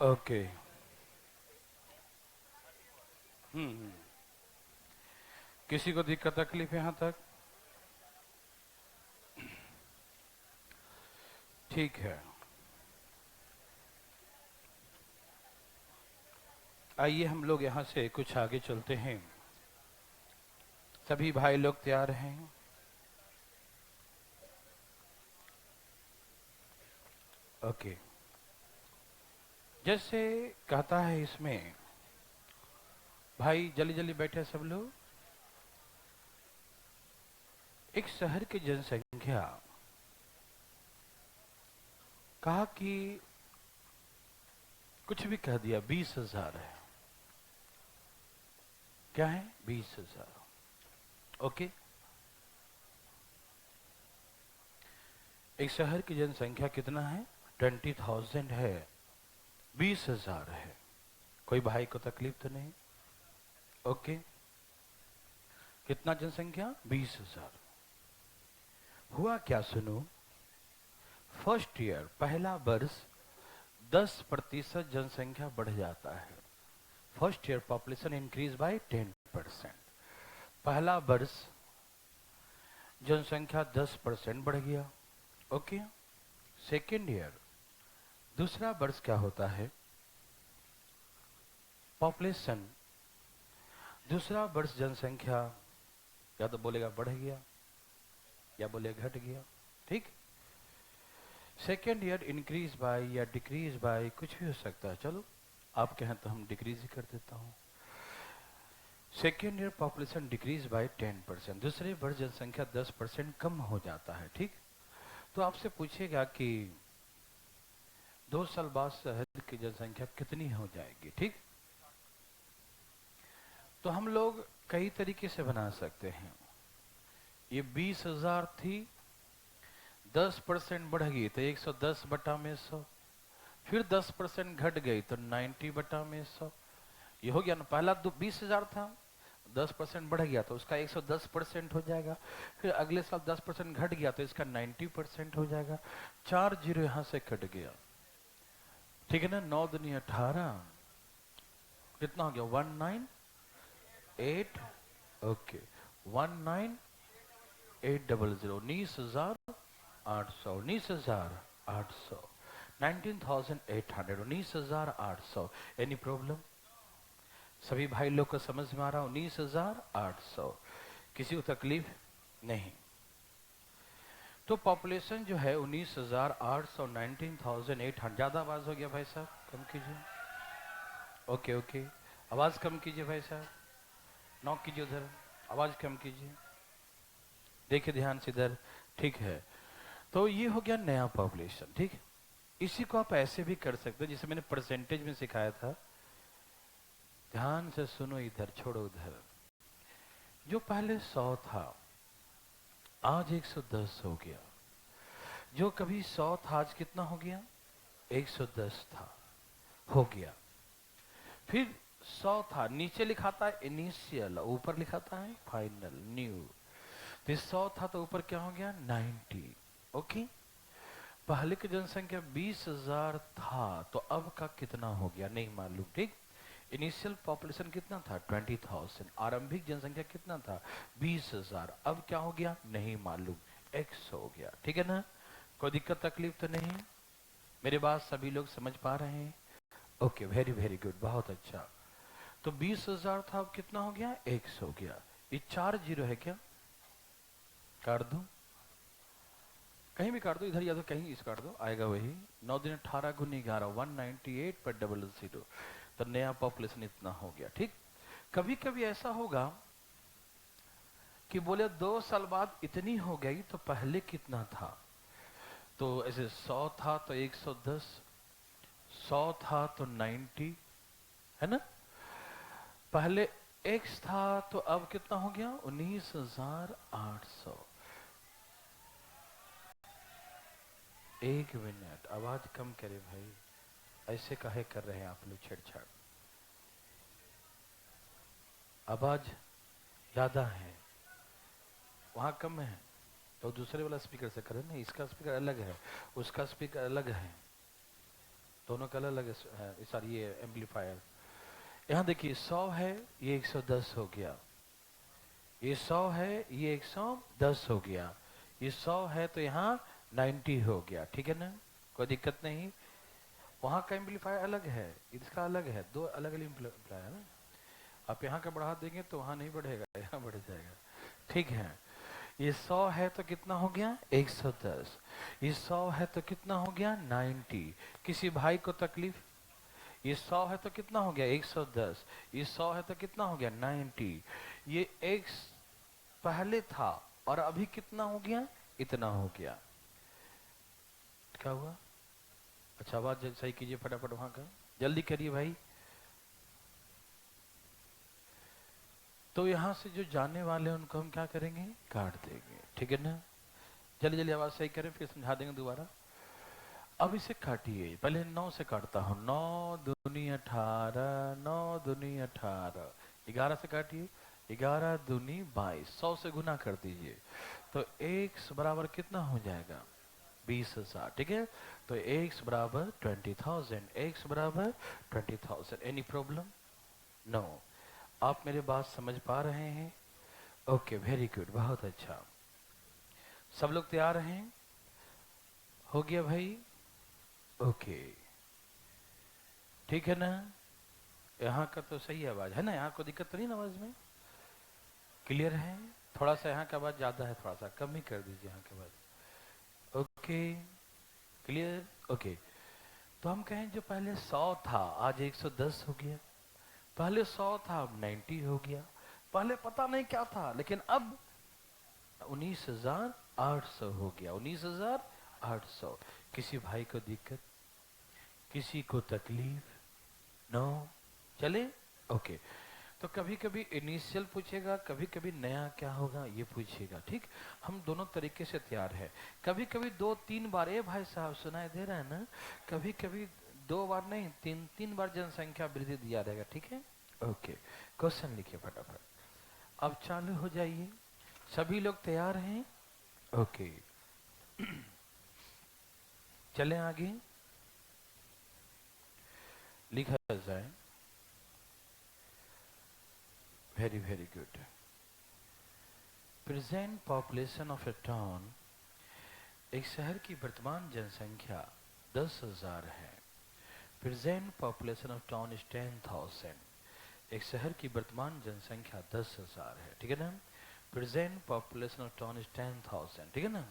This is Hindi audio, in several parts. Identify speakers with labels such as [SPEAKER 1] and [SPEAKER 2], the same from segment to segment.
[SPEAKER 1] ओके। हम्म। किसी को दिक्कत तकलीफ यहाँ तक? ठीक है, आइए हम लोग यहाँ से कुछ आगे चलते हैं। सभी भाई लोग तैयार हैं? ओके। जैसे कहता है इसमें, भाई जल्दी जल्दी बैठे सब लोग। एक शहर की जनसंख्या कहा कि कुछ भी कह दिया 20,000 है। क्या है? 20,000। ओके। एक शहर की जनसंख्या कितना है? 20,000 है। 20,000 है। कोई भाई को तकलीफ तो नहीं? ओके। कितना जनसंख्या? 20,000। हुआ क्या सुनो। फर्स्ट ईयर, पहला वर्ष 10% जनसंख्या बढ़ जाता है। First year population increase by 10%। पहला वर्ष जनसंख्या 10% बढ़ गया। ओके। सेकेंड ईयर, दूसरा वर्ष क्या होता है? पॉपुलेशन, दूसरा वर्ष जनसंख्या या तो बोलेगा बढ़ गया या बोलेगा घट गया। ठीक। सेकेंड ईयर इंक्रीज बाय या डिक्रीज बाय, कुछ भी हो सकता है। चलो आप कहें तो हम डिक्रीज ही कर देता हूं। Second year population decrease by 10%, दूसरे वर्ष जनसंख्या 10% कम हो जाता है। ठीक। तो आपसे पूछेगा कि 2 साल बाद शहर की जनसंख्या कितनी हो जाएगी। ठीक। तो हम लोग कई तरीके से बना सकते हैं। ये 20,000 थी, 10% बढ़ गई तो 110 बटा में 100, फिर 10% घट गई तो 90 बटा में 100। ये हो गया ना। पहला 20,000 था, 10% बढ़ गया तो उसका 110% हो जाएगा। फिर अगले साल 10% घट गया तो इसका 90% हो जाएगा। 4 जीरो यहां से कट गया। ठीक है ना। 9 दूनी 18, कितना हो गया? 198। ओके। 19800, 19,800, 19,800, 19,800, 19,800। Any problem? सभी भाई लोग को समझ में आ रहा? 19,800। किसी को तकलीफ नहीं? तो पॉपुलेशन जो है 19,800, 19,800। ज्यादा आवाज हो गया भाई साहब, कम कीजिए। Okay okay. आवाज कम कीजिए भाई साहब, नॉक कीजिए उधर, आवाज कम कीजिए। देखिए ध्यान से इधर। ठीक है। तो ये हो गया नया पॉपुलेशन। ठीक। इसी को आप ऐसे भी कर सकते हैं जिसे मैंने परसेंटेज में सिखाया था। ध्यान से सुनो, इधर छोड़ो उधर। जो पहले 100 था आज 110 हो गया। जो कभी 100 था आज कितना हो गया? 110 था, हो गया। फिर 100 था, नीचे लिखा था इनिशियल, ऊपर लिखा था फाइनल न्यू। तो 100 था तो ऊपर क्या हो गया? 90। ओके। पहले की जनसंख्या 20,000 था तो अब का कितना हो गया नहीं मालूम। ठीक। इनिशियल पॉपुलेशन कितना था? 20,000। आरंभिक जनसंख्या कितना था? 20,000। अब क्या हो गया नहीं मालूम, x हो गया। ठीक है ना। कोई दिक्कत तकलीफ तो नहीं? मेरे बात सभी लोग समझ पा रहे हैं? ओके, वेरी वेरी गुड, बहुत अच्छा। तो 20,000 था, अब कितना हो गया? x हो गया। ये 4 जीरो है क्या? काट दो, कहीं भी काट दो, इधर या तो कहीं इस काट दो, आएगा वही। 9 दिन 18 गुनी 11, 198 पर 000। तो नया पॉपुलेशन इतना हो गया। ठीक। कभी कभी ऐसा होगा कि बोले 2 साल बाद इतनी हो गई तो पहले कितना था। तो ऐसे 100 था तो 110, 100 था तो 90, है ना। पहले x था तो अब कितना हो गया? 19,800। एक मिनट, आवाज कम करे भाई, ऐसे काहे कर रहे हैं आप लोग छेड़छाड़? आवाज ज्यादा है, वहां कम है तो दूसरे वाला स्पीकर से करें ना। इसका स्पीकर अलग है, उसका स्पीकर अलग है। दोनों का अलग अलग है, सॉरी ये एम्पलीफायर। यहाँ देखिए 100 है, ये 110 हो गया, ये 100 है, ये 110 हो गया, ये 100 है तो यहाँ 90 हो गया, ठीक है ना, कोई दिक्कत नहीं। वहाँ का एम्पलीफायर अलग है, इसका अलग है, दो अलग अलग एम्पलीफायर है ना। आप यहाँ का बढ़ा देंगे तो वहाँ नहीं बढ़ेगा, यहाँ बढ़ जाएगा, ठीक है। ये 100 है तो कितना हो गया 110, ये 100 है तो कितना हो गया 90। किसी भाई को तकलीफ, ये 100 है तो कितना हो गया 110, ये 100 है तो कितना हो गया 90। ये एक पहले था और अभी कितना हो गया, इतना हो गया। क्या हुआ? अच्छा आवाज सही कीजिए फटाफट, वहां का जल्दी करिए भाई। तो यहां से जो जाने वाले हैं उनको हम क्या करेंगे, काट देंगे, ठीक है ना। जल्दी जल्दी आवाज सही करें, फिर समझा देंगे दोबारा। अब इसे काटिए, पहले 9 से काटता हूं, 9 दूनी 18, 9 दूनी 18, 11 से काटिए, 11 दूनी 22, 100 से गुना कर दीजिए तो x बराबर कितना हो जाएगा 20,000, ठीक है। तो x बराबर 20,000, x बराबर 20,000। Any problem? नो। आप मेरे बात समझ पा रहे हैं? ओके, वेरी गुड, बहुत अच्छा। सब लोग तैयार हैं? हो गया भाई? ओके, ठीक है ना। यहाँ का तो सही आवाज है ना, यहाँ को दिक्कत तो नहीं ना आवाज में? क्लियर है? थोड़ा सा यहाँ का आवाज ज्यादा है, थोड़ा सा कम ही कर दीजिए यहाँ के आवाज। Okay, clear, okay. तो हम कहें जो पहले 100 था आज 110 हो गया, पहले 100 था अब 90 हो गया, पहले पता नहीं क्या था लेकिन अब 19,800 हो गया, 19,800। किसी भाई को दिक्कत, किसी को तकलीफ? नो, चले, ओके। तो कभी कभी इनिशियल पूछेगा, कभी कभी नया क्या होगा ये पूछेगा, ठीक। हम दोनों तरीके से तैयार है। कभी कभी 2-3 बार, ए भाई साहब सुनाई दे रहा है ना, कभी कभी 2 बार नहीं, 3-3 बार जनसंख्या वृद्धि दिया रहेगा, ठीक है। ओके, क्वेश्चन लिखिए फटाफट। अब चालू हो जाइए, सभी लोग तैयार हैं? ओके, चलें आगे, लिखा जाए। Very very good. Present population of A town, एक शहर की वर्तमान जनसंख्या 10,000 है। Present population of town is 10,000, एक शहर की वर्तमान जनसंख्या 10,000 है, ठीक है ना। Present population of town is 10,000, ठीक है ना।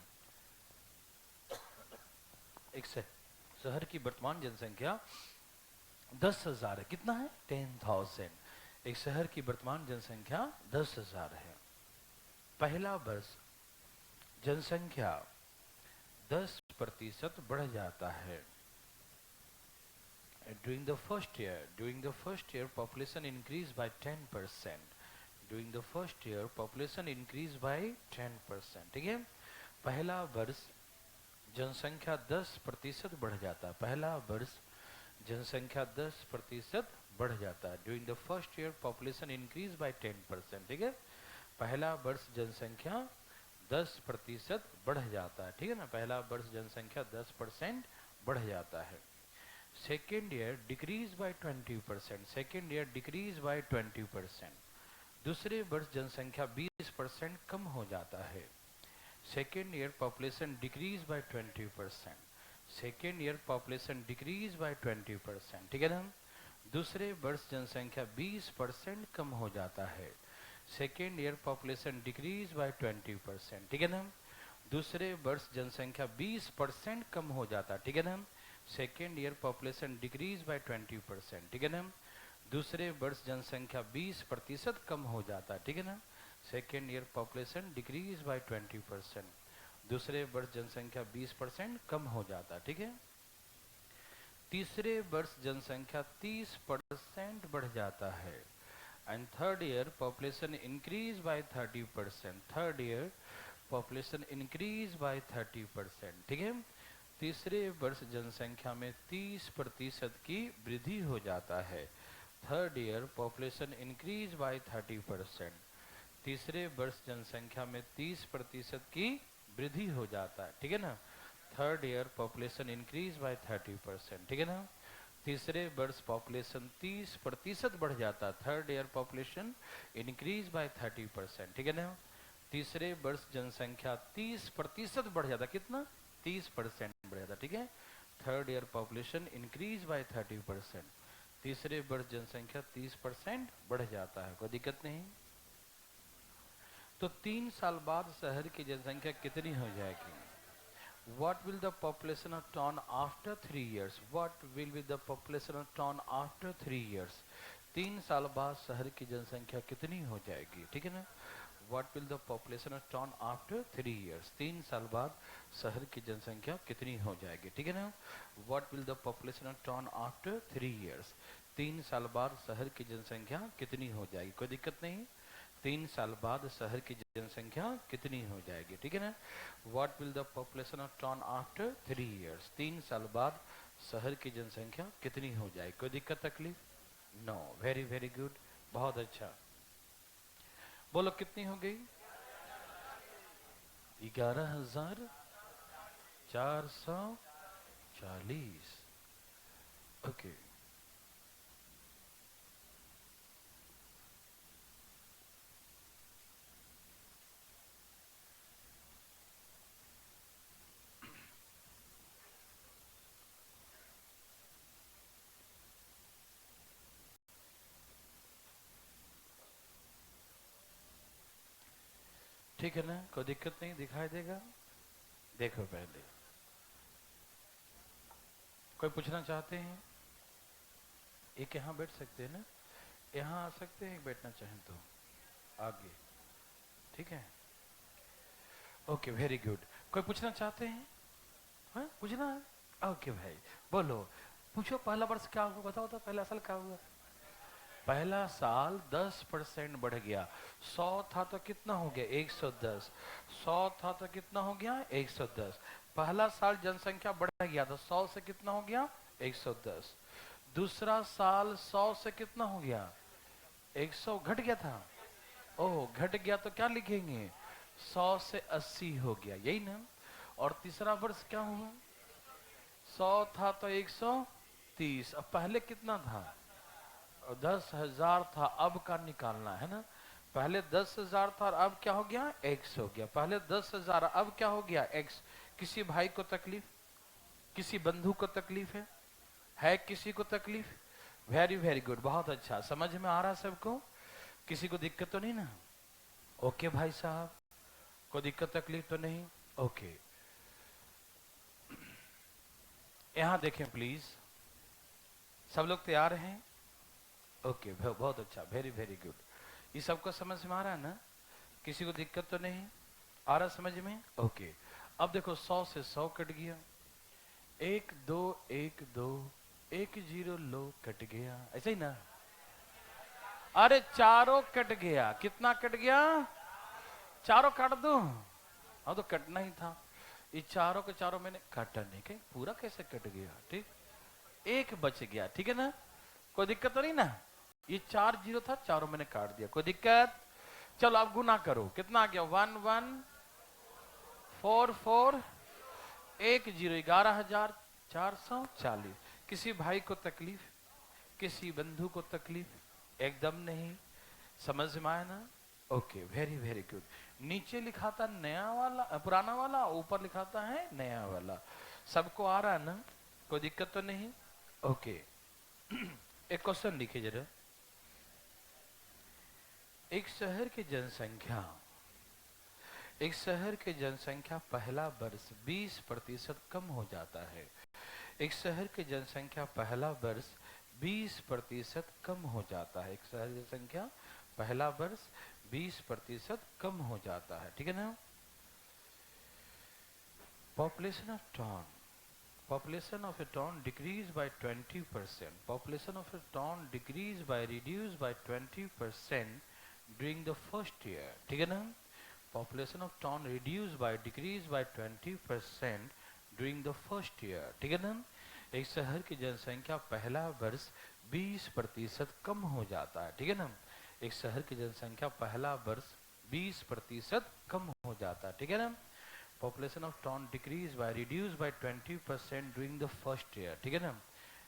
[SPEAKER 1] एक शहर की वर्तमान जनसंख्या 10,000 है, कितना है 10,000। एक शहर की वर्तमान जनसंख्या 10,000 है। पहला वर्ष जनसंख्या 10% बढ़ जाता है। During the first year population increased by 10%. During the first year population increased by 10%, ठीक है। पहला वर्ष जनसंख्या 10% बढ़ जाता है, पहला वर्ष जनसंख्या 10% बढ़ जाता है। During the first year population increase by 10%, ठीक है। पहला वर्ष जनसंख्या 10% बढ़ जाता है, ठीक है ना, पहला वर्ष जनसंख्या 10% बढ़ जाता है। Second year decrease by 20%, second year decrease by 20%। दूसरे वर्ष जनसंख्या 20% कम हो जाता है। Second year population decrease by 20%, second year population decrease by 20%, ठीक है ना। दूसरे वर्ष जनसंख्या 20% कम हो जाता है। Second year population decrease by 20%, ठीक है ना। दूसरे वर्ष जनसंख्या 20% कम हो जाता है, ठीक है ना। Second year population decrease by 20%, ठीक है ना। दूसरे वर्ष जनसंख्या 20% कम हो जाता है, ठीक है ना। Second year population decrease by 20%, दूसरे वर्ष जनसंख्या 20% कम हो जाता है, ठीक है। तीसरे वर्ष जनसंख्या 30% बढ़ जाता है। And third year population increase by 30%, third year population increase by 30%, ठीक है। तीसरे वर्ष जनसंख्या में 30% की वृद्धि हो जाता है। Third year population increase by 30%, तीसरे वर्ष जनसंख्या में 30% की वृद्धि हो जाता है, ठीक है ना। Third year population increase by 30%, ठीक है ना। तीसरे वर्ष पॉपुलेशन 30% बढ़ जाता, third year population increase by 30%, ठीक है ना। तीसरे वर्ष जनसंख्या 30% बढ़ जाता, कितना 30% बढ़ जाता, ठीक है। Third year population increase by 30%, तीसरे वर्ष जनसंख्या 30% बढ़ जाता है, कोई दिक्कत नहीं। तो 3 साल बाद शहर की जनसंख्या कितनी हो जाएगी? What will the population of town after 3 years? What will be the population of town after 3 years? 3 साल बाद शहर की जनसंख्या कितनी हो जाएगी, ठीक है ना। What will the population of town after 3 years? 3 साल बाद शहर की जनसंख्या कितनी हो जाएगी, ठीक है ना। What will the population of town after 3 years? 3 साल बाद शहर की जनसंख्या कितनी हो जाएगी, कोई दिक्कत नहीं। 3 साल बाद शहर की जनसंख्या कितनी हो जाएगी, ठीक है ना। What will the population of town after 3 years? 3 साल बाद शहर की जनसंख्या कितनी हो जाएगी, कोई दिक्कत तकलीफ? नो, वेरी वेरी गुड, बहुत अच्छा। बोलो कितनी हो गई? 11,440। ओके, ठीक है ना, कोई दिक्कत नहीं, दिखाई देगा। देखो पहले, कोई पूछना चाहते हैं? एक यहाँ बैठ सकते हैं ना, यहाँ आ सकते हैं, बैठना चाहें तो आगे, ठीक है। Okay, very good. कोई पूछना चाहते हैं? हाँ, पूछना है? ओके भाई, बोलो, पूछो। पहला वर्ष क्या हुआ, बताओ तो, पहला साल क्या हुआ? पहला साल 10% बढ़ गया। 100 था तो कितना हो गया? 110। 100 था तो कितना हो गया? 110। पहला साल जनसंख्या बढ़ गया तो 100 से कितना हो गया? 110। दूसरा साल 100 से कितना हो गया? 100 घट गया था। ओह, घट गया तो क्या लिखेंगे? 100 से 80 हो गया, यही ना। और तीसरा वर्ष क्या हुआ? 100 था तो 130। अब पहले कितना था? 10,000 था, अब का निकालना है ना। पहले 10,000 था और अब क्या हो गया? x हो गया। पहले 10,000, अब क्या हो गया? x। किसी भाई को तकलीफ, किसी बंधु को तकलीफ है किसी को तकलीफ? वेरी वेरी गुड, बहुत अच्छा, समझ में आ रहा सबको? किसी को दिक्कत तो नहीं ना? ओके भाई साहब, कोई दिक्कत तकलीफ तो नहीं? ओके, यहां देखें प्लीज, सब लोग तैयार हैं? ओके, बहुत अच्छा, वेरी वेरी गुड। ये सबको समझ में आ रहा है ना? किसी को दिक्कत तो नहीं आ रहा समझ में? ओके, अब देखो 100 से 100 कट गया, 1 2 1 2 1 0 लो कट गया, ऐसे ही ना। अरे चारों कट गया, कितना कट गया? चारों काट दो, हाँ तो कटना ही था। ये चारों के चारों मैंने काटा नहीं, कहीं पूरा कैसे कट गया? ठीक, एक बच गया, ठीक है ना, कोई दिक्कत तो नहीं ना। ये 4 0 था, चारों मैंने काट दिया, कोई दिक्कत? चलो आप गुना करो, कितना आ गया? 1 1 4 4 1 0, 11,440। किसी भाई को तकलीफ, किसी बंधु को तकलीफ? एकदम नहीं, समझ में आया ना? Okay, very very good. नीचे लिखा था नया वाला, पुराना वाला, ऊपर लिखा था है नया वाला। सबको आ रहा है ना, कोई दिक्कत तो नहीं? ओके, एक क्वेश्चन लिखिए जरा। एक शहर की जनसंख्या, एक शहर की जनसंख्या पहला वर्ष 20% कम हो जाता है। एक शहर की जनसंख्या पहला वर्ष 20% कम हो जाता है। एक शहर की जनसंख्या पहला वर्ष 20% कम हो जाता है, ठीक है ना। Population of town, population of a town decreased by 20%. Population of a town decreased by, reduced by 20% during the first year, ठीक है ना। Population of town reduced by, decreased by 20% during the first year, ठीक है ना। एक शहर की जनसंख्या पहला वर्ष 20% कम हो जाता है, ठीक है ना। एक शहर की जनसंख्या पहला वर्ष 20% कम हो जाता है, ठीक है ना। Population of town decreased by, reduced by 20% during the first year, ठीक है ना।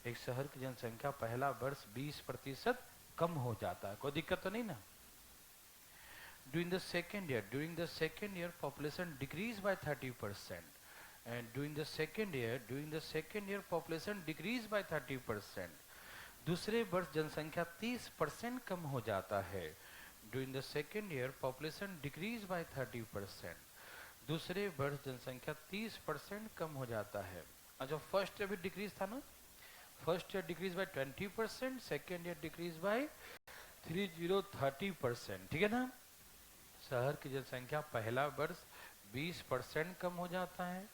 [SPEAKER 1] एक शहर की जनसंख्या पहला वर्ष 20% कम हो जाता है, कोई दिक्कत तो नहीं ना? during the second year population decreased by 30%, and during the second year population decreased by 30%. दूसरे वर्ष जनसंख्या 30% कम हो जाता है. during the second year population decreased by 30%. दूसरे वर्ष जनसंख्या 30% कम हो जाता है. अच्छा, फर्स्ट ईयर भी डिक्रीज था ना? First year decrease by 20%, second year decrease by 30%, ठीक है ना? शहर की जनसंख्या पहला वर्ष 20% कम हो जाता है,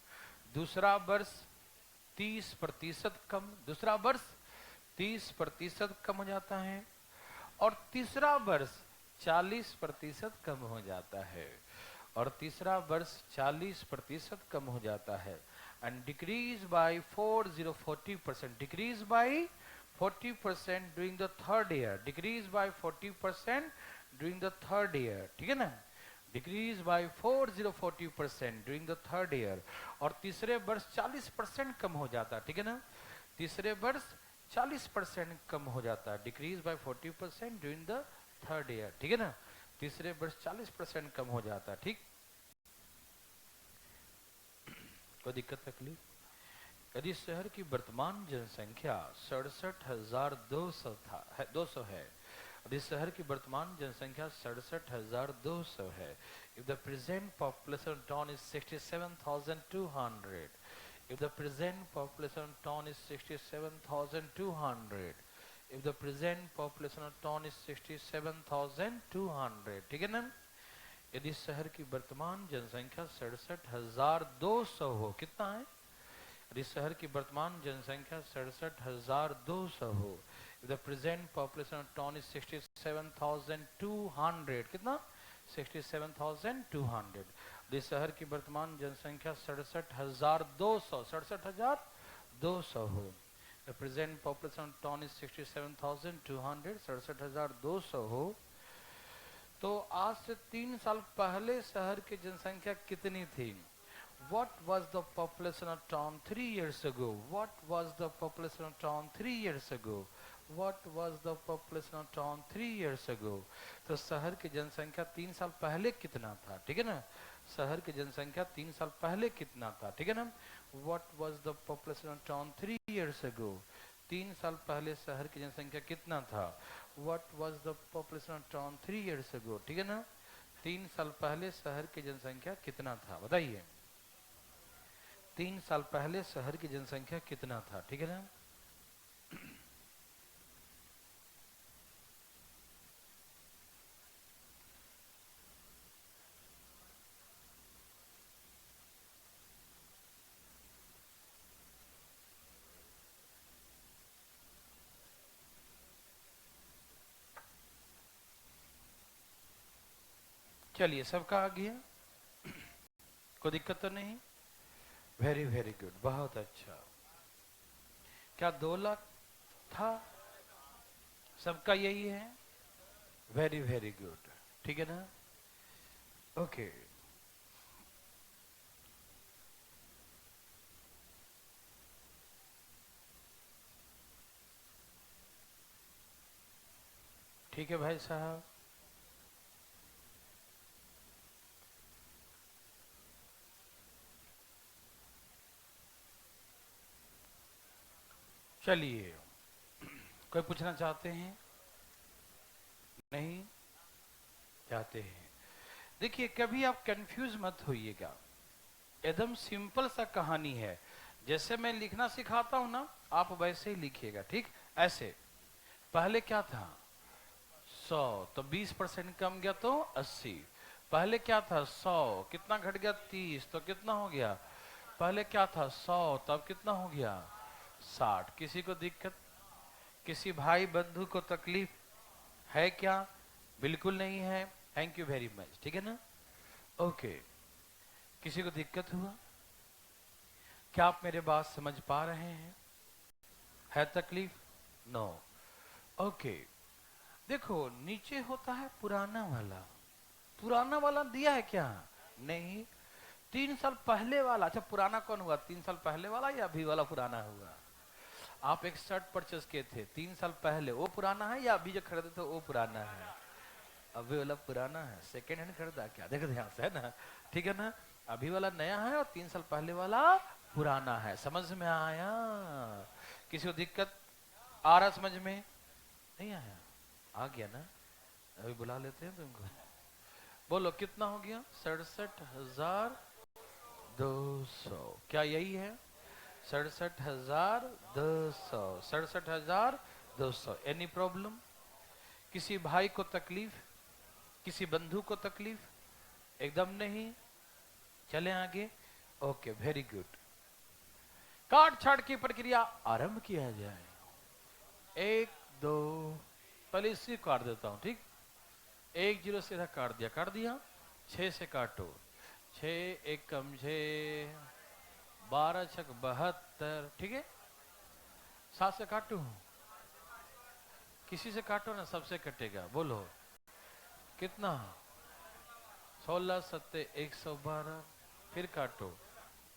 [SPEAKER 1] दूसरा वर्ष 30% कम, दूसरा वर्ष 30% कम हो जाता है, और तीसरा वर्ष 40% कम हो जाता है, और तीसरा वर्ष 40% कम हो जाता है. And decrease by 40% decrease by 40% during the third year, decrease by 40% during the third year, ठीक है ना? Decrease by 40% during the third year, और तीसरे वर्ष 40% कम हो जाता है, ठीक है ना? तीसरे वर्ष 40% कम हो जाता है, decrease by 40% during the third year, ठीक है ना? तीसरे वर्ष 40% कम हो जाता है, ठीक? कोई दिक्कत तकलीफ? यदि शहर की वर्तमान जनसंख्या 67,200 है, यदि शहर की वर्तमान जनसंख्या 67,200 है, if the present population town is 67,200, if the present population town is 67,200, if the present population town is 67,200, ठीक है ना? यदि शहर की वर्तमान जनसंख्या 67,200 हो, कितना है? यदि शहर की वर्तमान जनसंख्या 67,200 हो, if the present population of town is 67,200, कितना? 67,200. यदि शहर की वर्तमान जनसंख्या 67,200 हो, the present population of town is 67,200, 67,200 हो, तो आज से 3 साल पहले शहर की जनसंख्या कितनी थी? What was the population of town 3 years ago? What was the population of town 3 years ago? What was the population of town 3 years ago? तो शहर की जनसंख्या 3 साल पहले कितना था, ठीक है ना? शहर की जनसंख्या 3 साल पहले कितना था, ठीक है ना? What was the population of town 3 years ago? 3 साल पहले शहर की जनसंख्या कितना था? What was the population of town 3 years ago? ठीक है ना? 3 साल पहले शहर की जनसंख्या कितना था, बताइए? 3 साल पहले शहर की जनसंख्या कितना था, ठीक है ना? चलिए, सबका आ गया, कोई दिक्कत तो नहीं? वेरी वेरी गुड, बहुत अच्छा. क्या 2 लाख था? सबका यही है? वेरी वेरी गुड, ठीक है ना? ओके. ठीक है भाई साहब. चलिए, कोई पूछना चाहते हैं? नहीं चाहते हैं? देखिए, कभी आप कंफ्यूज मत होइएगा, एकदम सिंपल सा कहानी है. जैसे मैं लिखना सिखाता हूं ना, आप वैसे ही लिखिएगा, ठीक? ऐसे. पहले क्या था? 100, तो 20% कम गया तो 80. पहले क्या था? 100, कितना घट गया? 30, तो कितना हो गया? पहले क्या था? 100, तब कितना हो गया? 60. किसी को दिक्कत? किसी भाई बंधु को तकलीफ है क्या? बिल्कुल नहीं है. थैंक यू वेरी मच, ठीक है ना? ओके. किसी को दिक्कत हुआ? क्या आप मेरे बात समझ पा रहे हैं? है तकलीफ? नो. ओके. देखो, नीचे होता है पुराना वाला. पुराना वाला दिया है क्या? नहीं. 3 साल पहले वाला. अच्छा, पुराना कौन हुआ? 3 साल पहले वाला या अभी वाला पुराना हुआ? आप एक शर्ट परचेस किए थे 3 साल पहले, वो पुराना है या अभी जो खरीदे थे वो पुराना है? अभी वाला पुराना है, सेकेंड हैंड खरीदा क्या? देखो ध्यान से, है ना? ठीक है ना? अभी वाला नया है और 3 साल पहले वाला पुराना है। समझ में आया? किसी को दिक्कत आ रहा समझ में? नहीं आया? आ गया ना? अभी बुला लेते हैं तुमको। बोलो कितना हो गया? 67,200। क्या यही है? 67,200। 67,200। Any problem? किसी भाई को तकलीफ, किसी बंधु को तकलीफ? एकदम नहीं? चले आगे। Okay, very good. काट छाट की प्रक्रिया आरंभ किया जाए। 1 2, पहले इसी काट देता हूं, ठीक? 1 0 सीधा काट दिया, काट दिया। 6 से काटो, 6 1 कम 6, 12 छक 72, ठीक है? 7 से काटू? किसी से काटो ना, सबसे कटेगा। बोलो कितना? 16 सत्ते 112। फिर काटो,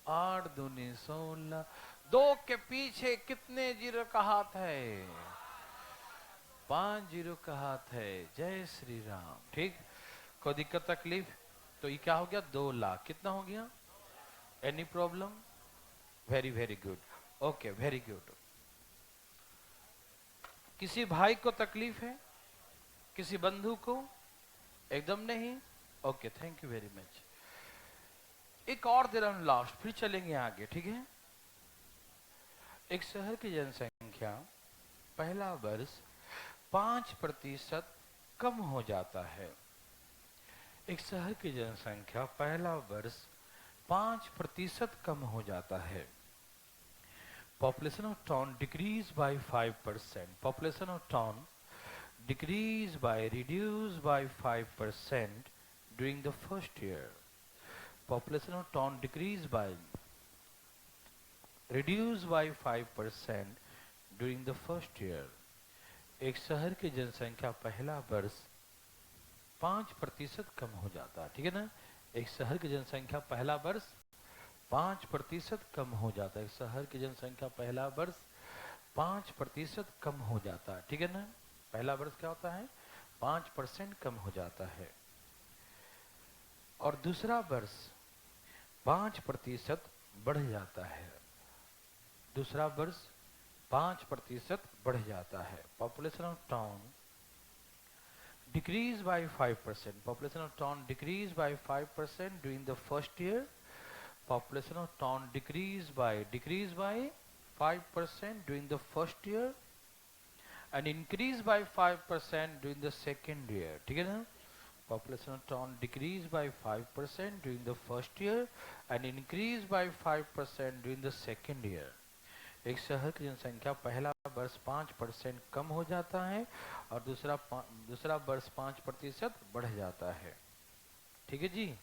[SPEAKER 1] 8 दूनी 16। 2 के पीछे कितने जीरो का हाथ है? 5 जीरो का हाथ है। जय श्री राम। ठीक? कोई दिक्कत तकलीफ? तो ये क्या हो गया? 2 लाख। कितना हो गया? Any problem? Very very good. Okay, very good. किसी भाई को तकलीफ है, किसी बंधु को? एकदम नहीं? Okay, thank you very much. एक और दे रहा हूं लास्ट, फिर चलेंगे आगे, ठीक है? एक शहर की जनसंख्या पहला वर्ष 5% कम हो जाता है। एक शहर की जनसंख्या पहला वर्ष 5% कम हो जाता है। Population of town decrease by 5%. Population of town decrease by reduced by 5% during the first year. Population of town decrease by reduced by 5% during the first year. एक शहर की जनसंख्या पहला वर्ष 5% कम हो जाता है, ठीक है ना? एक शहर की जनसंख्या पहला वर्ष 5% कम हो जाता है। एक शहर की जनसंख्या पहला वर्ष 5% कम हो जाता है, ठीक है ना? पहला वर्ष क्या होता है? 5% कम हो जाता है। और दूसरा वर्ष 5% बढ़ जाता है। दूसरा वर्ष 5% बढ़ जाता है। Population of town decrease by 5%. Population of town decrease by 5% during the first year. Population of town decrease by 5% during the first year and increase by 5% during the second year. ठीक है ना? Population of town decrease by 5% during the first year and increase by 5% during the second year. एक शहर की जनसंख्या पहला वर्ष 5% कम हो जाता है और दूसरा वर्ष 5% बढ़ जाता है। ठीक है जी?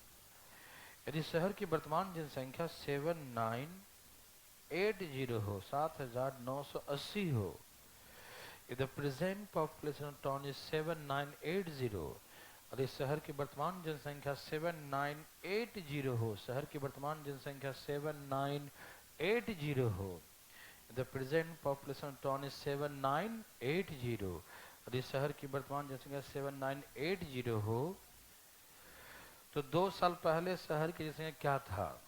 [SPEAKER 1] यदि शहर की वर्तमान जनसंख्या 7980 हो, 7980 हो, if the present population of town is 7980 और इस शहर की वर्तमान जनसंख्या 7980 हो, शहर की वर्तमान जनसंख्या 7980 हो, the present population of town is 7980 और इस शहर की वर्तमान जनसंख्या 7980 हो, तो 2 साल पहले शहर की जनसंख्या क्या था?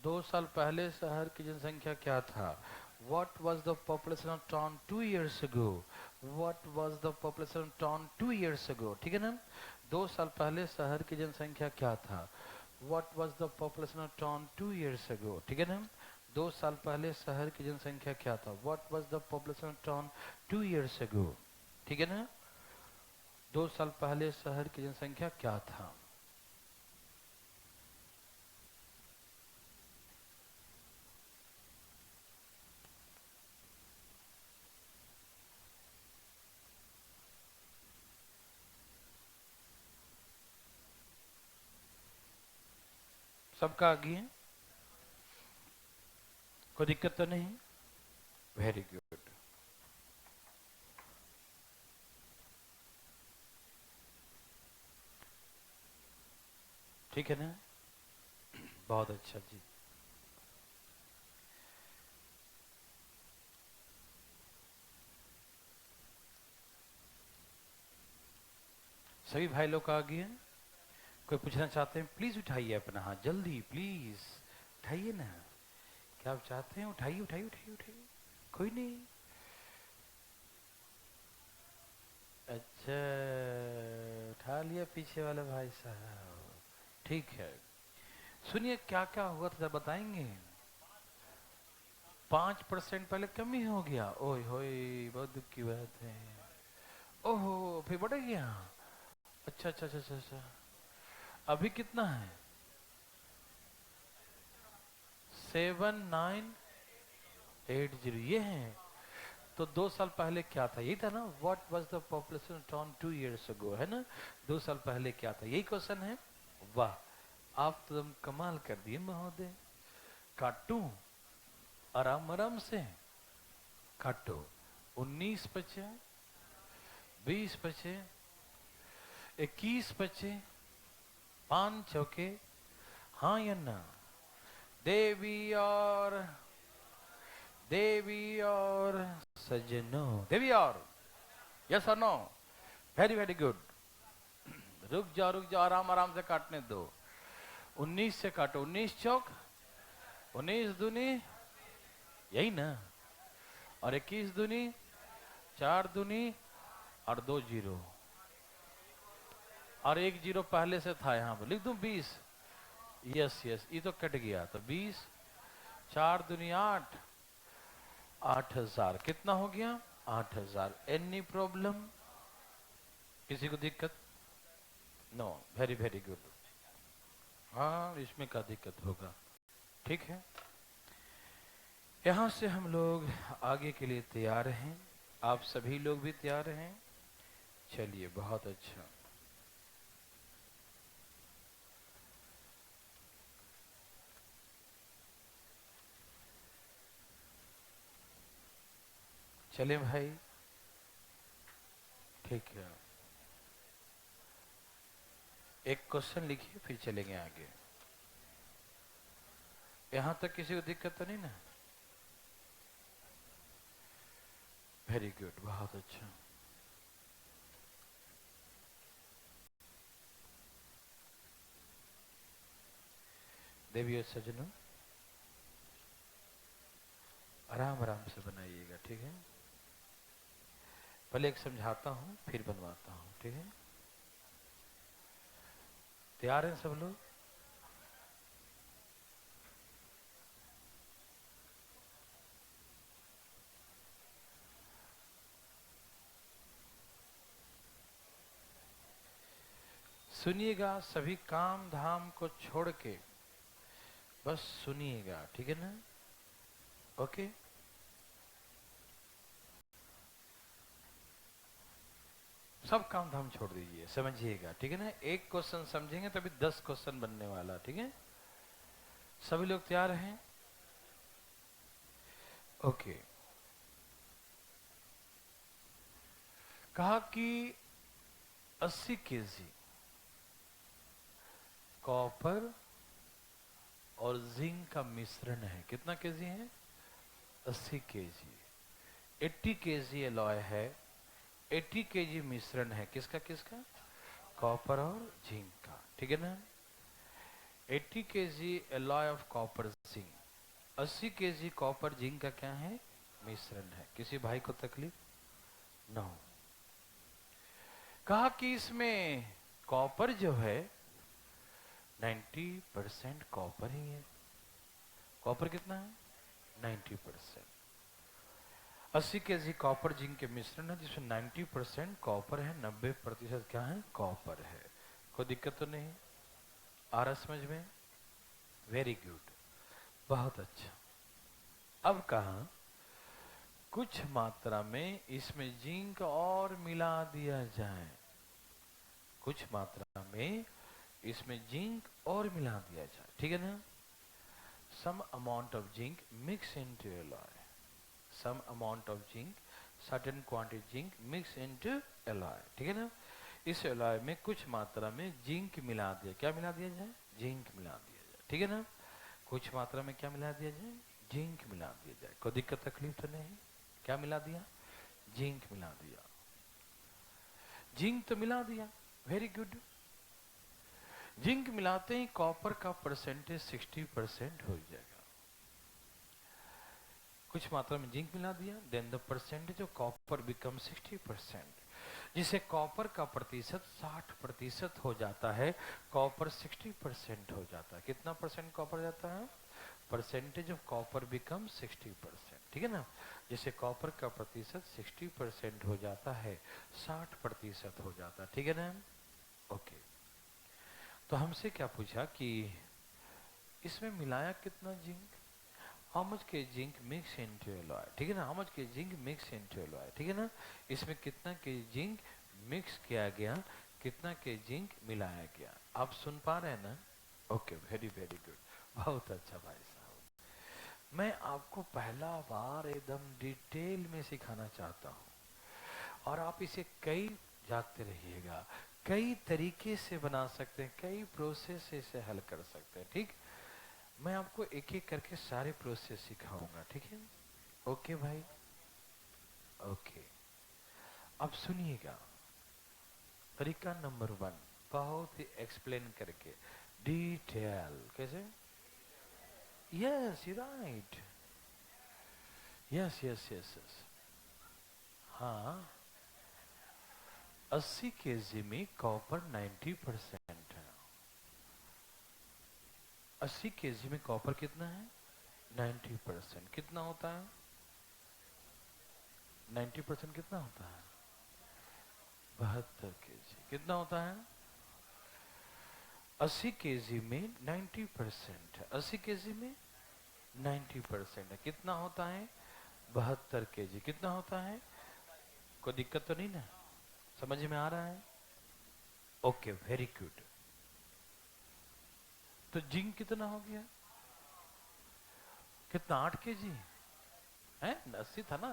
[SPEAKER 1] 2 साल पहले शहर की जनसंख्या क्या था? What was the population of town 2 years ago? What was the population of town 2 years ago? ठीक है ना? 2 साल पहले शहर की जनसंख्या क्या था? What was the population of town 2 years ago? ठीक है ना? 2 साल पहले शहर की जनसंख्या क्या था? What was the population of town 2 years ago? ठीक है ना? 2 साल पहले शहर की जनसंख्या क्या था? सबका आगे है? कोई दिक्कत तो नहीं? Very good. ठीक है ना? बहुत अच्छा जी। सभी भाई लोग आ गए? कोई पूछना चाहते हैं प्लीज उठाइए अपना हाथ, जल्दी प्लीज उठाइए ना। क्या आप चाहते हैं? उठाइए उठाइए उठाइए उठाइए। कोई नहीं? अच्छा, उठा लिया पीछे वाले भाई साहब, ठीक है। सुनिए क्या क्या हुआ था बताएंगे। 5% पहले कमी हो गया, ओए होए बहुत दुख की बात है। ओहो फिर बढ़ गया। अच्छा अच्छा अच्छा अच्छा अच्छा। अभी कितना है? 7980 ये है। तो 2 साल पहले क्या था? यही था ना, what was the population turn 2 years ago, है ना? 2 साल पहले क्या था, यही क्वेश्चन है। वाह, आप तो तुम कमाल कर दिए महोदय। काटू आराम आराम से काटो। 19 बचे, 20 बचे, 21 बचे, 5 चौके, हाँ या ना? देवी और देवी और सजनों, देवी और यस और नो? Very very good. रुक जाओ आराम आराम से काटने दो। 19 से काटो, 19 चौक 19 दूनी, यही ना? और 21 दूनी 4 दूनी और 2 जीरो, और 1 जीरो पहले से था यहाँ पर, लिख दूं 20। यस यस, ये तो कट गया, तो 20, 4 दूनी 8, 8000 कितना हो गया? 8000। Any problem? किसी को दिक्कत? No, very very good. हाँ इसमें क्या दिक्कत होगा, ठीक है। यहां से हम लोग आगे के लिए तैयार हैं, आप सभी लोग भी तैयार हैं? चलिए बहुत अच्छा। चले भाई, ठीक है। एक क्वेश्चन लिखिए फिर चलेंगे आगे। यहां तक किसी को दिक्कत तो नहीं ना? वेरी गुड, बहुत अच्छा। देवी और सजनों आराम आराम से बनाइएगा, ठीक है। पहले एक समझाता हूं फिर बनवाता हूं, ठीक है। तैयार हैं सब लोग? सुनिएगा, सभी काम धाम को छोड़ के बस सुनिएगा, ठीक है ना? ओके। सब काम धाम छोड़ दीजिए, समझिएगा, ठीक है ना? एक क्वेश्चन समझेंगे तभी 10 क्वेश्चन बनने वाला, ठीक है। सभी लोग तैयार हैं? ओके। कहा कि 80 केजी कॉपर और जिंक का मिश्रण है। कितना केजी है? 80 केजी। 80 केजी एलॉय है, 80 केजी मिश्रण है, किसका किसका? कॉपर और जिंक का, ठीक है ना? 80 KG alloy of copper zinc, 80 KG copper zinc का क्या है? मिश्रण है। किसी भाई को तकलीफ? नो। कहा कि इसमें कॉपर जो है 90% कॉपर ही है। कॉपर कितना है? 90%। 80 केजी कॉपर जिंक के मिश्रण है जिसमें 90% कॉपर है, 90% क्या है? कॉपर है। कोई दिक्कत तो नहीं? आ रहा समझ में? वेरी गुड, बहुत अच्छा। अब कहा कुछ मात्रा में इसमें जिंक और मिला दिया जाए, कुछ मात्रा में इसमें जिंक और मिला दिया जाए, ठीक है ना? some amount of zinc mix into alloy, some amount of zinc, certain quantity zinc mix into alloy, ठीक है ना? इस alloy में कुछ मात्रा में जिंक मिला दिया, क्या मिला दिया जाए? जिंक मिला दिया जाए, ठीक है ना? कुछ मात्रा में क्या मिला दिया जाए? जिंक मिला दिया जाए। कोई दिक्कत तकलीफ तो नहीं? क्या मिला दिया? जिंक मिला दिया। जिंक तो मिला दिया, वेरी गुड। जिंक मिलाते ही कॉपर का परसेंटेज 60% हो जाएगा। कुछ मात्रा में जिंक मिला दिया, then the percentage of copper become 60%, जिसे कॉपर का प्रतिशत 60% हो जाता है। कॉपर 60% हो जाता है। कितना परसेंट कॉपर जाता है? परसेंटेज ऑफ कॉपर बिकम 60%, ठीक है ना। जिसे कॉपर का प्रतिशत 60% हो जाता है, 60% हो जाता है, ठीक है ना। ओके, तो हमसे क्या पूछा कि इसमें मिलाया कितना जिंक, हाउ मच के जिंक मिक्स इनटू एलॉय, ठीक है ना। हाउ मच के जिंक मिक्स इनटू एलॉय, ठीक है ना। इसमें कितना के जिंक मिक्स किया गया, कितना के जिंक मिलाया गया, आप सुन पा रहे हैं ना। ओके, वेरी वेरी गुड, बहुत अच्छा भाई साहब। मैं आपको पहला बार एकदम डिटेल में सिखाना चाहता हूँ, और आप इसे कई जागते रहिएगा, कई तरीके से बना सकते हैं, कई प्रोसेस से इसे हल कर सकते हैं, ठीक। मैं आपको एक एक करके सारे प्रोसेस सिखाऊंगा, ठीक है। ओके भाई, ओके। अब सुनिएगा, तरीका नंबर 1, बहुत ही एक्सप्लेन करके डिटेल, कैसे। Yes, you right, yes yes yes yes. हाँ, 80 केजी में कॉपर 90% है। 80 केजी में कॉपर कितना है? 90%। कितना होता है 90%? कितना होता है? 72 केजी। कितना होता है? 80 केजी में 90% है। 80 केजी में 90% है। कितना होता है? 72 केजी। कितना होता है? कोई दिक्कत तो नहीं ना? समझ में आ रहा है? Okay, very good. तो जिंक कितना हो गया? कितना? 8 केजी है। 80 था ना,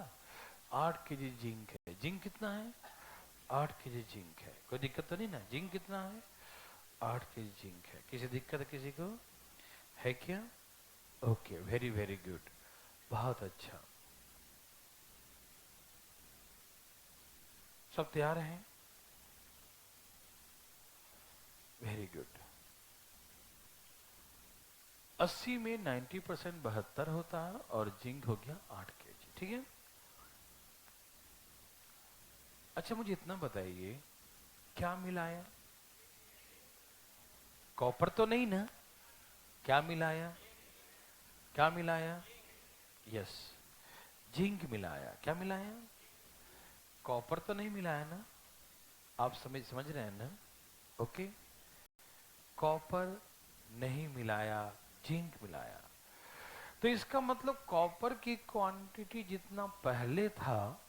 [SPEAKER 1] 8 केजी जिंक है। जिंक कितना है? 8 केजी जिंक है। कोई दिक्कत तो नहीं ना? जिंक कितना है? 8 केजी जिंक है। किसी दिक्कत है किसी को? है क्या? ओके, वेरी वेरी गुड, बहुत अच्छा। सब तैयार हैं? Very good. 80 में 90% 72 होता है, और जिंक हो गया 8 केजी, ठीक है। अच्छा, मुझे इतना बताइए, क्या मिलाया? कॉपर तो नहीं ना? क्या मिलाया? क्या मिलाया? यस, जिंक मिलाया। क्या मिलाया? कॉपर तो नहीं मिलाया ना? आप समझ समझ रहे हैं ना? ओके, कॉपर नहीं मिलाया, जिंक मिलाया। तो इसका मतलब कॉपर की क्वांटिटी जितना पहले था,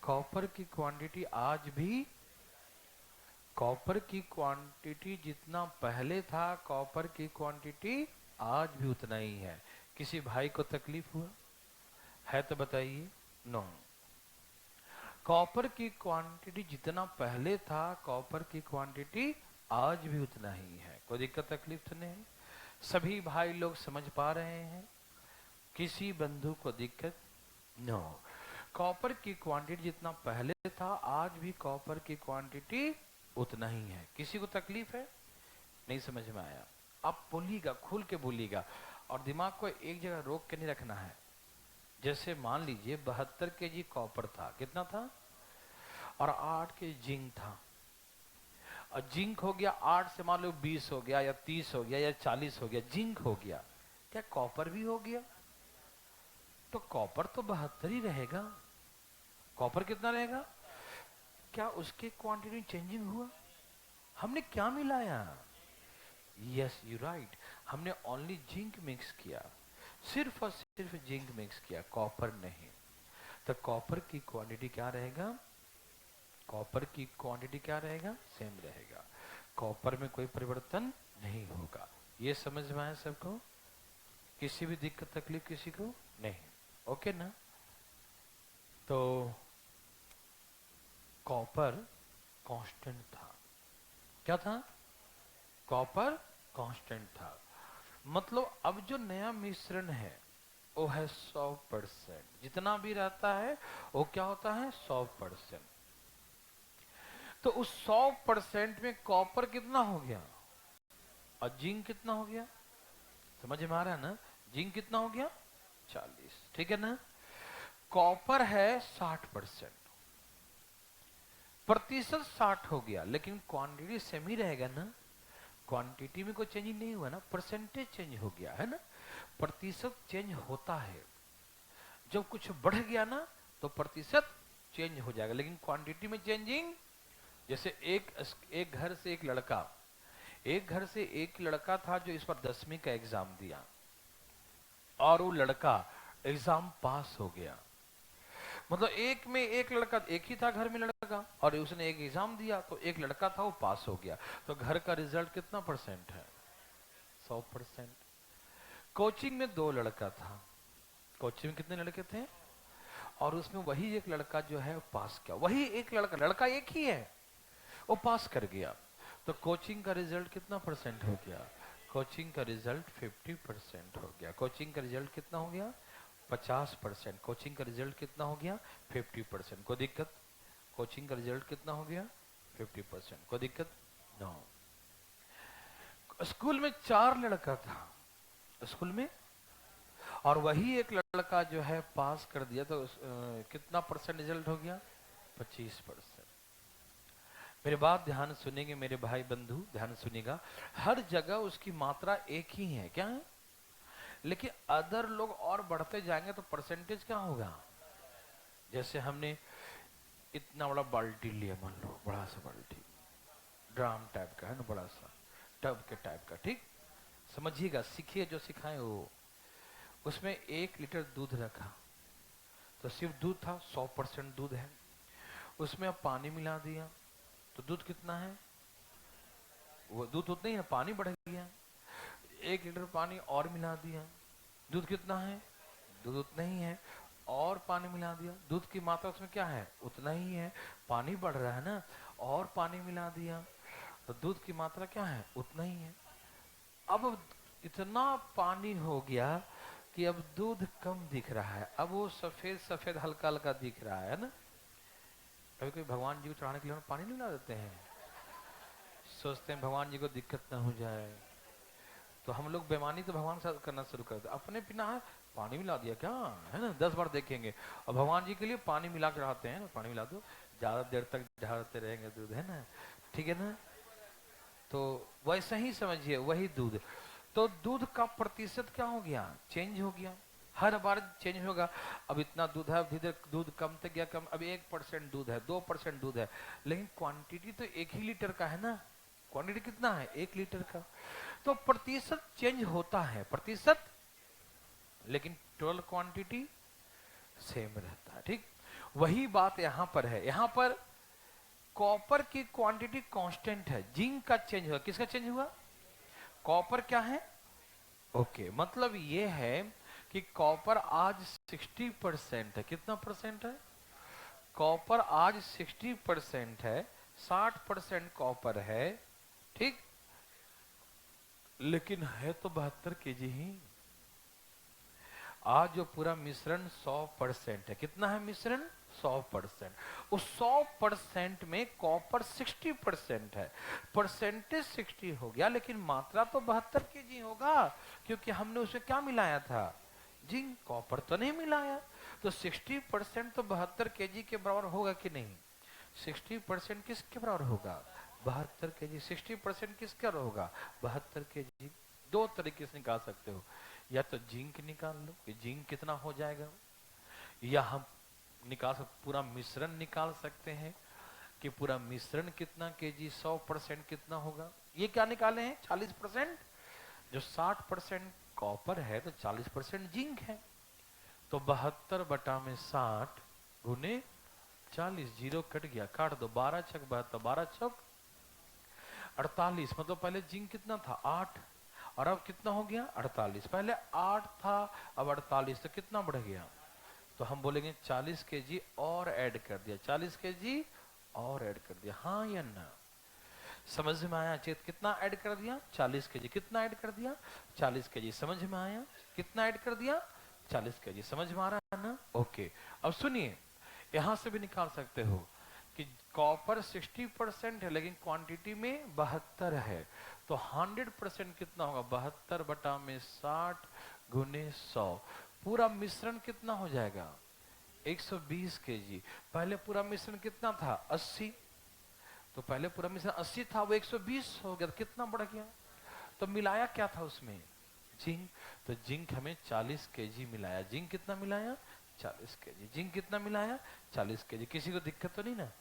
[SPEAKER 1] कॉपर की क्वांटिटी आज भी, कॉपर की क्वांटिटी जितना पहले था, कॉपर की क्वांटिटी आज भी उतना ही है। किसी भाई को तकलीफ हुआ है तो बताइए। नो, कॉपर की क्वांटिटी जितना पहले था, कॉपर की क्वांटिटी आज भी उतना ही है। कोई दिक्कत तकलीफ तो नहीं? सभी भाई लोग समझ पा रहे हैं? किसी बंधु को दिक्कत? नो, कॉपर की क्वांटिटी जितना पहले था, आज भी कॉपर की क्वांटिटी उतना ही है। किसी को तकलीफ है? नहीं समझ में आया? आप बोलिएगा, खुल के बोलिएगा, और दिमाग को एक जगह रोक के नहीं रखना है। जैसे मान लीजिए 72 केजी कॉपर था, कितना था? और 8 केजी जिंक था, और जिंक हो गया 8 से मान लो 20 हो गया, या 30 हो गया, या 40 हो गया, जिंक हो गया। क्या कॉपर भी हो गया? तो कॉपर तो 72 ही रहेगा। कॉपर कितना रहेगा? क्या उसके क्वांटिटी चेंजिंग हुआ? हमने क्या मिलाया? यस, यू राइट, हमने ओनली जिंक मिक्स किया, सिर्फ और सिर्फ जिंक मिक्स किया, कॉपर नहीं। तो कॉपर की क्वांटिटी क्या रहेगा? कॉपर की क्वांटिटी क्या रहेगा? सेम रहेगा। कॉपर में कोई परिवर्तन नहीं होगा। ये समझ में आया सबको? किसी भी दिक्कत तकलीफ किसी को नहीं? ओके ना। तो कॉपर कांस्टेंट था। क्या था? कॉपर कांस्टेंट था। मतलब अब जो नया मिश्रण है वो है 100%। जितना भी रहता है वो क्या होता है? 100%। तो उस 100% में कॉपर कितना हो गया और जिंक कितना हो गया? समझ में आ रहा है ना? जिंक कितना हो गया? 40। ठीक है ना? कॉपर है 60%, प्रतिशत 60 हो गया, लेकिन क्वांटिटी सेम ही रहेगा ना? क्वांटिटी में कोई चेंज नहीं हुआ ना, परसेंटेज चेंज हो गया है ना? प्रतिशत चेंज होता है, जब कुछ बढ़ गया ना तो प्रतिशत चेंज हो जाएगा, लेकिन क्वांटिटी में चेंजिंग। जैसे एक घर से एक लड़का था जो इस बार 10वीं का एग्जाम दिया और वो लड़का एग्जाम पास हो गया। मतलब एक में एक लड़का, एक ही था घर में लड़का, और उसने एक एग्जाम दिया तो एक लड़का था वो पास हो गया, तो घर का रिजल्ट कितना परसेंट है? 100%। कोचिंग में 2 लड़का था, कोचिंग में कितने लड़के थे? और उसमें वही एक लड़का जो है पास किया, वही एक लड़का एक ही है, वो पास कर गया, तो कोचिंग का रिजल्ट कितना परसेंट हो गया? कोचिंग का रिजल्ट 50% हो गया। कोचिंग का रिजल्ट कितना हो गया? 50%। कोचिंग का रिजल्ट कितना हो गया? 50%। कोई दिक्कत? कोचिंग का रिजल्ट कितना हो गया? 50%। कोई दिक्कत? नो। स्कूल में 4 लड़का था स्कूल में, और वही एक लड़का जो है पास कर दिया, तो कितना परसेंट रिजल्ट हो गया? 25%। मेरे बात ध्यान सुनेंगे मेरे भाई बंधु, ध्यान सुनिएगा। हर जगह उसकी मात्रा एक ही है, क्या है? लेकिन अदर लोग और बढ़ते जाएंगे तो परसेंटेज क्या होगा? जैसे हमने इतना बड़ा बाल्टी लिया, मान लो बड़ा सा बाल्टी, ड्राम टाइप का है ना, बड़ा सा टब के टाइप का, ठीक? समझिएगा, सीखिए जो सिखाए वो। उसमें 1 लीटर दूध रखा, तो सिर्फ दूध था, 100% दूध है। उसमें अब पानी मिला दिया तो दूध कितना है? वो दूध उतना ही है, पानी बढ़ गया। 1 लीटर पानी और मिला दिया, दूध कितना है? दूध उतना ही है। और पानी मिला दिया, दूध की मात्रा उसमें क्या है? उतना ही है, पानी बढ़ रहा है ना। और पानी मिला दिया तो दूध की मात्रा क्या है? उतना ही है। अब इतना पानी हो गया कि अब दूध कम दिख रहा है, अब वो सफेद सफेद हल्का हल्का दिख रहा है ना। कभी कोई भगवान जी को चढ़ाने के लिए पानी नहीं मिला देते हैं, सोचते हैं भगवान जी को दिक्कत ना हो जाए, तो हम लोग बेमानी तो भगवान के साथ करना शुरू कर दे, अपने बिना पानी मिला दिया क्या है ना, 10 बार देखेंगे। और भगवान जी के लिए पानी मिला के चढ़ाते हैं, पानी मिला दो, ज्यादा देर तक ढारते रहेंगे दूध, है ना, ठीक है ना। तो वैसा ही समझिए, वही दूध, तो दूध का प्रतिशत क्या हो गया? चेंज हो गया, हर बार चेंज होगा। अब इतना दूध है, धीरे दूध कम तक गया, कम, अब 1% दूध है, 2% दूध है, लेकिन क्वांटिटी तो 1 ही लीटर का है ना। क्वांटिटी कितना है? 1 लीटर का। तो प्रतिशत चेंज होता है, प्रतिशत, लेकिन टोटल क्वांटिटी सेम रहता है, ठीक? वही बात यहां पर है। यहां पर कॉपर की क्वांटिटी कांस्टेंट है, जिंक का चेंज हुआ। किसका चेंज हुआ? कॉपर क्या है? ओके, मतलब ये है कि कॉपर आज 60% है। कितना परसेंट है? कॉपर आज 60% है, 60% कॉपर है, ठीक, लेकिन है तो 72 केजी ही। आज जो पूरा मिश्रण 100% है, कितना है मिश्रण? 100%। उस 100% में कॉपर 60% है, परसेंटेज 60 हो गया, लेकिन मात्रा तो 72 केजी होगा, क्योंकि हमने उसे क्या मिलाया था? जिंक। कॉपर तो नहीं मिलाया, तो 60% तो 72 केजी के बराबर होगा कि नहीं? 60% किसके बराबर होगा? 72 केजी। 60% किसका होगा? 72 केजी। 2 तरीके से निकाल सकते हो, या तो जिंक निकाल लो कि जिंक कितना हो जाएगा, या हम निकाल सकते, पूरा मिश्रण निकाल सकते हैं कि पूरा मिश्रण कितना केजी, 100% कितना होगा। ये क्या निकाले हैं? 40%। जो 60% कॉपर है तो 40% जिंक है, तो 72/60 गुने 40, जीरो कट गया, काट दो, 12 छक 72, 12 छक 48। मतलब पहले जिंक कितना था? 8, और अब कितना हो गया? 48। पहले 8 था, अब 48, तो कितना बढ़ गया? तो हम बोलेंगे 40 केजी और ऐड कर दिया, 40 केजी और ऐड कर दिया, हाँ या ना? समझ में आया? चेत, कितना ऐड कर दिया? 40 केजी। कितना ऐड कर दिया? 40 केजी। समझ में आया? कितना ऐड कर दिया? 40 केजी। समझ में आ रहा है ना? ओके, अब सुनिए, यहां से भी निकाल सकते हो कि कॉपर 60% है लेकिन क्वांटिटी में 72 है, तो 100% कितना होगा? 72 बटा में 60 गुने 100। पूरा मिश्रण कितना हो जाएगा? 120 केजी। पहले पूरा मिश्रण कितना था? 80। तो पहले पूरा मिश्रण 80 था, वो 120 हो गया, तो कितना बढ़ गया? तो मिलाया क्या था उसमें? जिंक। तो जिंक हमें 40 केजी मिलाया। जिंक कितना मिलाया? 40 केजी। जिंक कितना मिलाया? 40 केजी। किसी को दिक्कत तो नहीं ना?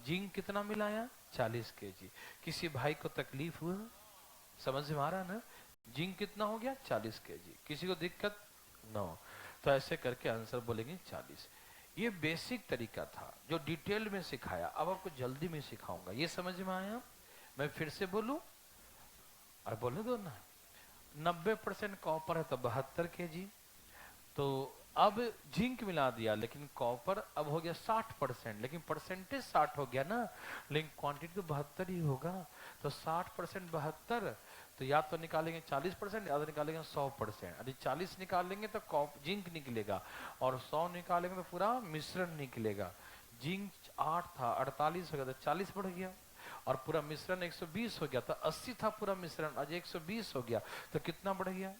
[SPEAKER 1] जिंक कितना मिलाया? 40 केजी। किसी भाई को तकलीफ हुआ? समझ में आ रहा ना? जिंक कितना हो गया? 40 केजी। किसी को दिक्कत? नो। तो ऐसे करके आंसर बोलेंगे 40। ये बेसिक तरीका था जो डिटेल में सिखाया। अब आपको जल्दी में सिखाऊंगा। ये समझ में आया? मैं फिर से बोलूं और बोलने दो ना। 90% कॉपर है तो 72 केजी। तो अब जिंक मिला दिया, लेकिन कॉपर अब हो गया 60%, लेकिन परसेंटेज 60 हो गया ना, लेकिन क्वांटिटी तो 72 ही होगा। तो 60% 72, तो या तो निकालेंगे 40% या तो निकालेंगे 100%। यदि 40 निकालेंगे तो जिंक निकलेगा, और 100 निकालेंगे तो पूरा मिश्रण निकलेगा। जिंक 8 था, 48 हो गया, तो 40 बढ़ गया, और पूरा मिश्रण 120 हो गया। तो 80 था पूरा मिश्रण, आज 120 हो गया, तो कितना बढ़ गया?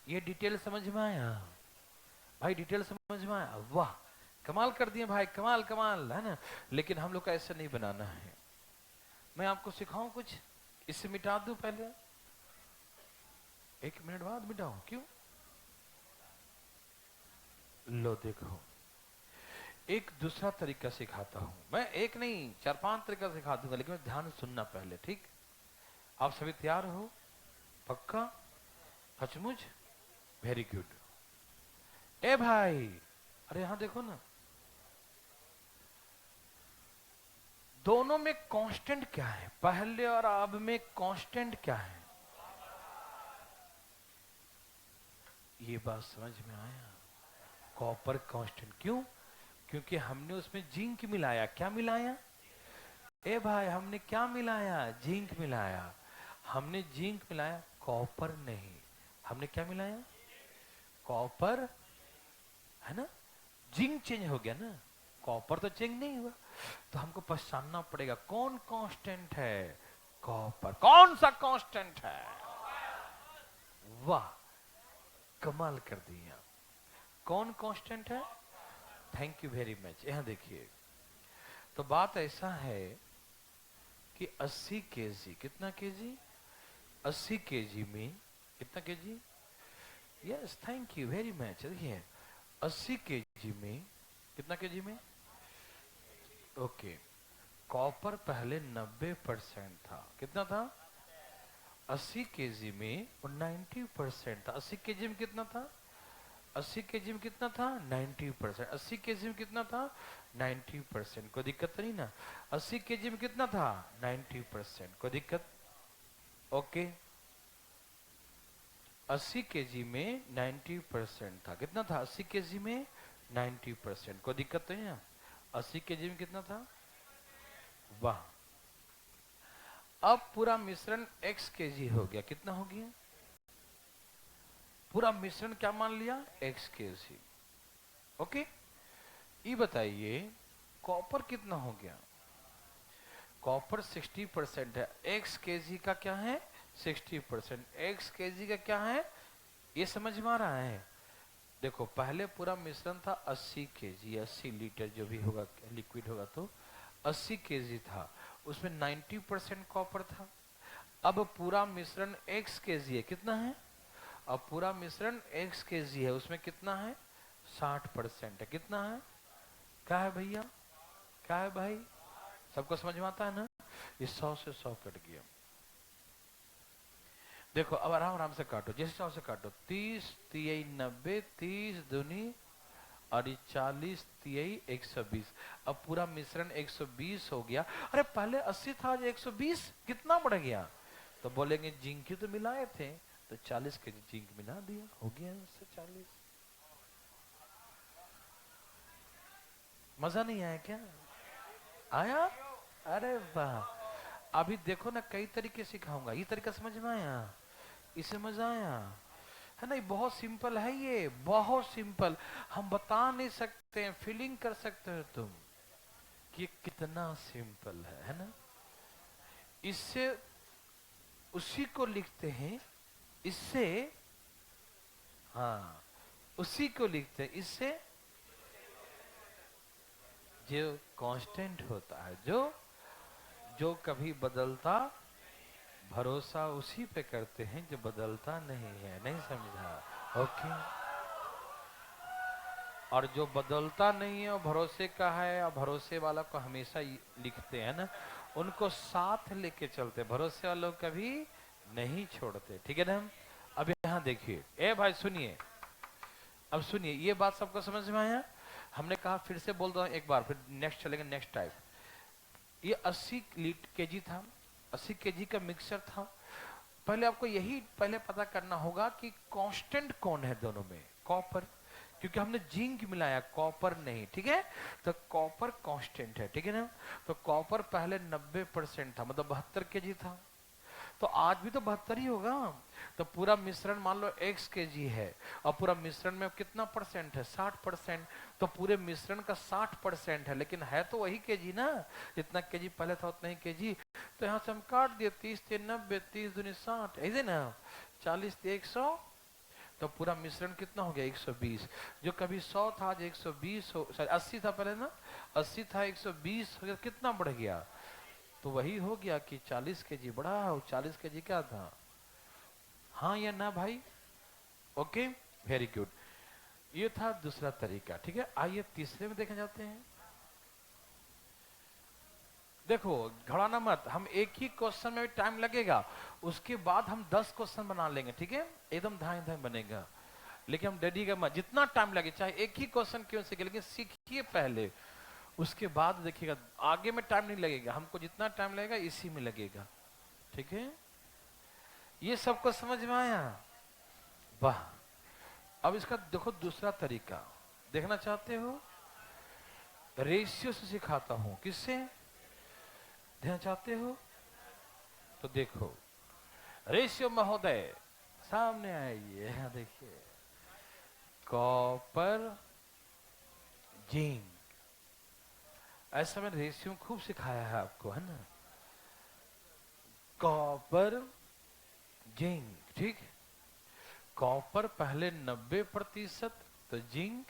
[SPEAKER 1] ये डिटेल समझ में आया भाई? डिटेल समझ में आया? वाह, कमाल कर दिए भाई, कमाल कमाल, है ना? लेकिन हम लोग का ऐसा नहीं बनाना है। मैं आपको सिखाऊं कुछ, इससे मिटा दूं पहले? 1 मिनट बाद मिटाऊं? क्यों? लो देखो, एक दूसरा तरीका सिखाता हूं मैं। एक नहीं, 4-5 तरीका सिखा दूंगा, लेकिन मैं ध्यान सुनना पहले, ठीक? आप सभी तैयार हो? पक्का? सचमुच? Very good. ए भाई, अरे यहां देखो ना, दोनों में कांस्टेंट क्या है? पहले और अब में कांस्टेंट क्या है? ये बात समझ में आया? Copper constant. क्यों? क्योंकि हमने उसमें जिंक मिलाया। क्या मिलाया? ए भाई, हमने क्या मिलाया? जिंक मिलाया। हमने जिंक मिलाया, कॉपर नहीं। हमने क्या मिलाया? कॉपर, है ना? जिंक चेंज हो गया ना, कॉपर तो चेंज नहीं हुआ। तो हमको पहचानना पड़ेगा कौन कांस्टेंट है। कॉपर। कौन सा कांस्टेंट है? वाह, कमाल कर दिया। कौन कांस्टेंट है? Thank you very much. यहां देखिए, तो बात ऐसा है कि 80 केजी, कितना केजी? 80 केजी में कितना KG? Yes, thank you very much. देखिए, 80 केजी में कितना केजी में? ओके। कॉपर पहले 90% था। कितना था? 80 केजी में, और 90% था। 80 केजी में कितना था? 80 केजी में कितना था? 90%। 80 केजी में कितना था? 90%। कोई दिक्कत तो नहीं ना? 80 केजी में कितना था? 90%। कोई दिक्कत? ओके। 80 केजी में 90% था। कितना था 80 केजी में? 90%। कोई दिक्कत तो नहीं ना? 80 केजी में कितना था? वाह। अब पूरा मिश्रण x केजी हो गया। कितना हो गया? पूरा मिश्रण क्या मान लिया? x KG. ओके। ये बताइए, कॉपर कितना हो गया? कॉपर 60% है। x केजी का क्या है? 60%। x केजी का क्या है? ये समझ में आ रहा है? देखो, पहले पूरा मिश्रण था 80 केजी, 80 लीटर जो भी होगा लिक्विड होगा, तो 80 केजी था, उसमें 90% कॉपर था। अब पूरा मिश्रण x केजी है। कितना है? अब पूरा मिश्रण x केजी है, उसमें कितना है? 60% है। कितना है? क्या है भैया? क्या है भाई? सबको समझ में आता है ना? ये 100 से 100 कट गया। देखो, अब आराम आराम से काटो, जैसे 100 से काटो। 30 तियई 90, 30 दूनी और 40 तियई 120। अब पूरा मिश्रण 120 हो गया। अरे पहले 80 था, आज 120, कितना बढ़ गया? तो बोलेंगे जिंक तो मिलाए थे, तो 40 के जिंक मिला दिया, हो गया 140। मजा नहीं आया क्या? आया? अरे वाह। अभी देखो ना, कई तरीके सिखाऊंगा। ये तरीका समझ में आया? इसे मजा आया? है ना? ये बहुत सिंपल है, ये बहुत सिंपल। हम बता नहीं सकते हैं, फीलिंग कर सकते हो तुम ये कितना सिंपल है ना। इससे उसी को लिखते हैं, इससे, हाँ उसी को लिखते हैं, इससे जो कांस्टेंट होता है, जो जो कभी बदलता, भरोसा उसी पे करते हैं जो बदलता नहीं है। नहीं समझा? ओके। और जो बदलता नहीं है और भरोसे का है, और भरोसे वाला को हमेशा लिखते हैं ना, उनको साथ लेके चलते, भरोसे वालों को कभी नहीं छोड़ते। ठीक है ना। अब यहाँ देखिए, ए भाई सुनिए, अब सुनिए, ये बात सबको समझ में आया? हमने कहा, फिर से बोल दो एक बार, फिर नेक्स्ट चलेंगे, नेक्स्ट टाइप। ये 80 केजी था, 80 केजी का मिक्सचर था। पहले आपको यही पहले पता करना होगा कि कांस्टेंट कौन है दोनों में। कॉपर, क्योंकि हमने जिंक मिलाया, कॉपर नहीं। ठीक है, तो कॉपर कांस्टेंट है। ठीक है ना। तो कॉपर पहले 90% था, मतलब 72 केजी था। तो आज भी तो 72 ही होगा। तो पूरा मिश्रण मान लो x केजी है, और पूरा मिश्रण में कितना परसेंट है? 60%। तो पूरे मिश्रण का 60% है, लेकिन है तो वही केजी ना, जितना केजी पहले था उतना ही केजी। तो यहाँ से हम काट दिए, 30 3 90, 30 दूनी 60, ऐसे ना, 40 100। तो पूरा मिश्रण कितना हो गया? 120। जो कभी 100 था आज 120 हो, सॉरी 80 था पहले ना, 80 था 120 हो गया। कितना बढ़ गया? तो वही हो गया कि 40 केजी बढ़ा, और 40 केजी क्या था? हाँ या ना भाई? Okay, very good. ये था दूसरा तरीका। ठीक है, आइए तीसरे में देखे जाते हैं। देखो घबराना मत, हम एक ही क्वेश्चन में भी टाइम लगेगा, उसके बाद हम 10 क्वेश्चन बना लेंगे। ठीक है, एकदम धाए धाए बनेगा, लेकिन हम डरिएगा मत, जितना टाइम लगे, चाहे एक ही क्वेश्चन क्यों सीखे, लेकिन सीखिए पहले, उसके बाद देखिएगा आगे में टाइम नहीं लगेगा। हमको जितना टाइम लगेगा इसी में लगेगा। ठीक है, ये सबको समझ में आया? वाह। अब इसका देखो दूसरा तरीका, देखना चाहते हो? रेशियो से सिखाता हूं। किससे देखना चाहते हो? तो देखो, रेशियो महोदय सामने आइए, यहाँ देखिए, कॉपर जिंक। ऐसा मैंने रेशियो खूब सिखाया है आपको, है ना। कॉपर जिंक, ठीक। कॉपर पहले 90%, तो जिंक,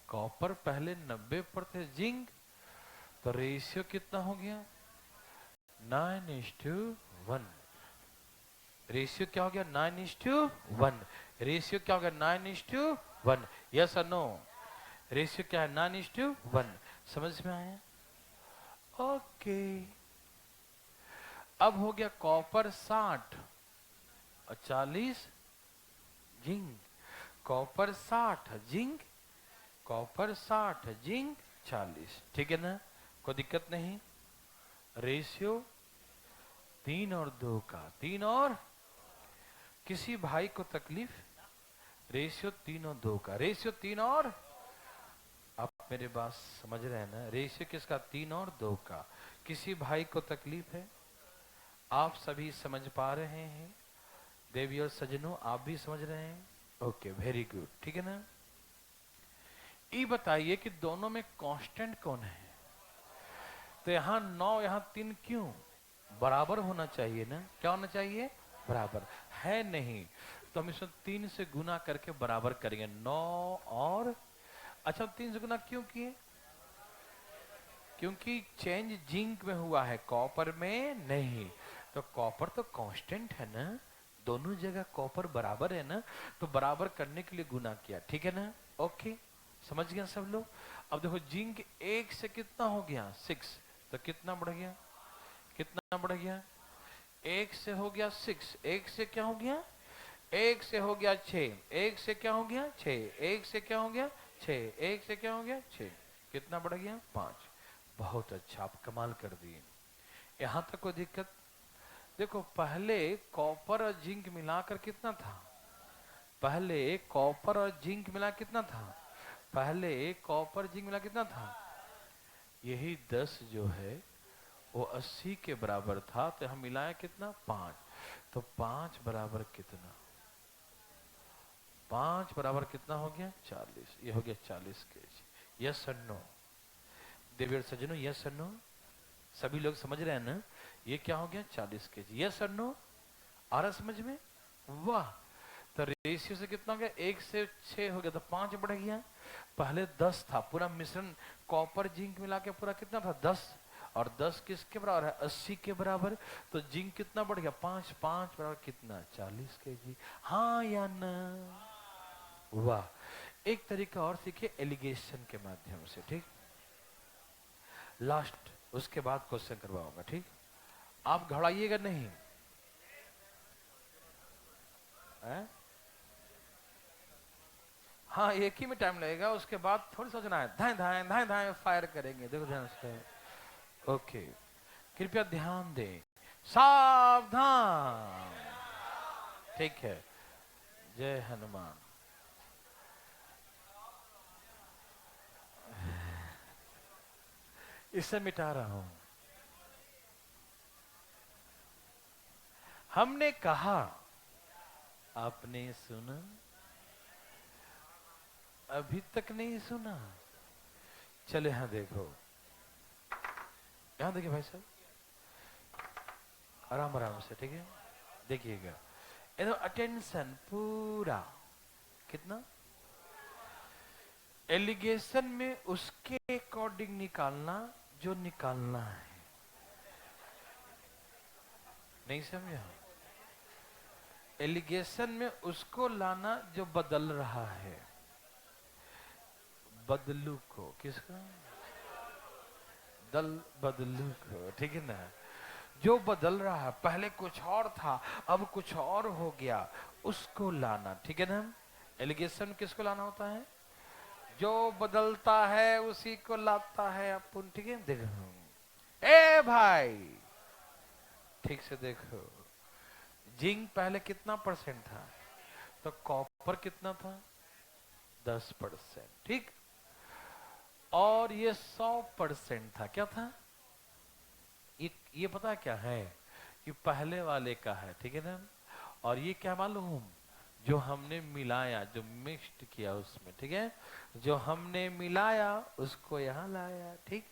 [SPEAKER 1] कॉपर पहले 90%, जिंक। तो रेशियो कितना हो गया? 9:1। रेशियो क्या हो गया? 9:1। रेशियो क्या हो गया? 9:1। यस और नो? रेशियो क्या है? 9:1। समझ में आया? ओके। अब हो गया कॉपर 60 और 40 zinc. Copper 60 zinc, copper 60 zinc 40। ठीक है ना, कोई दिक्कत नहीं। रेशियो 3 और 2 का, 3 और, किसी भाई को तकलीफ? रेशियो 3 और 2 का, रेशियो 3 और, आप मेरे बात समझ रहे हैं ना? रेशियो किसका? 3 और 2 का। किसी भाई को तकलीफ है? आप सभी समझ पा रहे हैं? देवी और सजनों आप भी समझ रहे हैं? Okay, very good. ठीक है ना। ये बताइए कि दोनों में कांस्टेंट कौन है? तो यहाँ 9, यहाँ 3, क्यों? बराबर होना चाहिए ना। क्या होना चाहिए? बराबर। है नहीं, तो हम इसमें 3 से गुना करके बराबर करेंगे। 9 और, अच्छा 3 से गुना क्यों किए? क्योंकि चेंज जिंक में हुआ है, कॉपर में नहीं। तो कॉपर तो कांस्टेंट है ना, दोनों जगह कॉपर बराबर है ना, तो बराबर करने के लिए गुना किया। ठीक है ना। ओके, समझ गया सब लोग? अब देखो, जिंक 1 से कितना हो गया? 6। तो कितना बढ़ गया? कितना बढ़ गया? 1 से हो गया 6, 1 से क्या हो गया? 1 से हो गया 6, 1 से क्या हो गया? 6, 1 से क्या हो गया? 6, 1 से क्या हो गया? 6। कितना बढ़ गया? 5। बहुत अच्छा, आप कमाल कर दिए। यहां तक कोई दिक्कत? देखो, पहले कॉपर और जिंक मिलाकर कितना था? पहले कॉपर और जिंक मिला कितना था? पहले कॉपर जिंक मिला कितना था? यही 10 जो है वो 80 के बराबर था, तो हम मिलाया कितना? 5। तो 5 बराबर कितना? 5 बराबर कितना हो गया? 40। ये हो गया 40 केजी। यस और नो? देवियर सज्जनों, यस और नो? सभी लोग समझ रहे हैं ना? ये क्या हो गया? 40 kg। यस और नो? आ रहा समझ में? वाह। तो रेशियो से कितना हो गया? 1 से 6 हो गया, तो 5 बढ़ गया। पहले 10 था, पूरा मिश्रण कॉपर जिंक मिला के पूरा कितना था? 10। और 10 किसके बराबर है? 80 के बराबर। तो जिंक कितना बढ़ गया? 5। 5 बराबर कितना? 40 kg। हाँ या ना? वाह। एक तरीका और सीखिए एलिगेशन के माध्यम से, ठीक? लास्ट, उसके बाद क्वेश्चन करवाऊंगा, ठीक? आप घबराइएगा नहीं है? हाँ, एक ही में टाइम लगेगा, उसके बाद थोड़ी सोचना है, धाए धाए धाए धाए फायर करेंगे। देखो ध्यान से। ओके, कृपया ध्यान दें, सावधान। ठीक है, जय हनुमान। इसे मिटा रहा हूं। हमने कहा, आपने सुना? अभी तक नहीं सुना? चले यहां देखो, यहां देखिए भाई साहब, आराम आराम से, ठीक है? देखिएगा, ये अटेंशन पूरा। कितना? एलिगेशन में उसके अकॉर्डिंग निकालना जो निकालना है। नहीं समझा? एलिगेशन में उसको लाना जो बदल रहा है। बदलू को, किसका? दल बदलू को, ठीक है ना? जो बदल रहा है, पहले कुछ और था, अब कुछ और हो गया, उसको लाना, ठीक है ना? एलिगेशन किसको लाना होता है? जो बदलता है उसी को लाता है अपन, ठीक है? देखो ए भाई, ठीक से देखो, जिंक पहले कितना परसेंट था? तो कॉपर कितना था? 10%, ठीक? और ये 100% था। क्या था? ये पता क्या है? ये पहले वाले का है, ठीक है ना? और ये क्या मालूम? जो हमने मिलाया, जो मिक्स्ड किया उसमें, ठीक है? जो हमने मिलाया उसको यहां लाया, ठीक?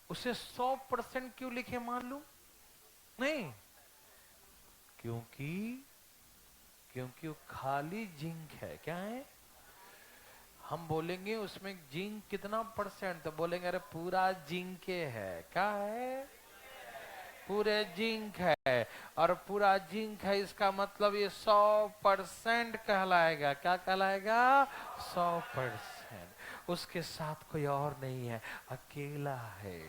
[SPEAKER 1] उसे 100% क्यों लिखे मालूम? नहीं, क्योंकि क्योंकि वो खाली जिंक है। क्या है? हम बोलेंगे उसमें जिंक कितना परसेंट, तो बोलेंगे अरे पूरा जिंक है। क्या है? पूरे जिंक है। और पूरा जिंक है, इसका मतलब ये 100% कहलाएगा। क्या कहलाएगा? 100%। उसके साथ कोई और नहीं है, अकेला है,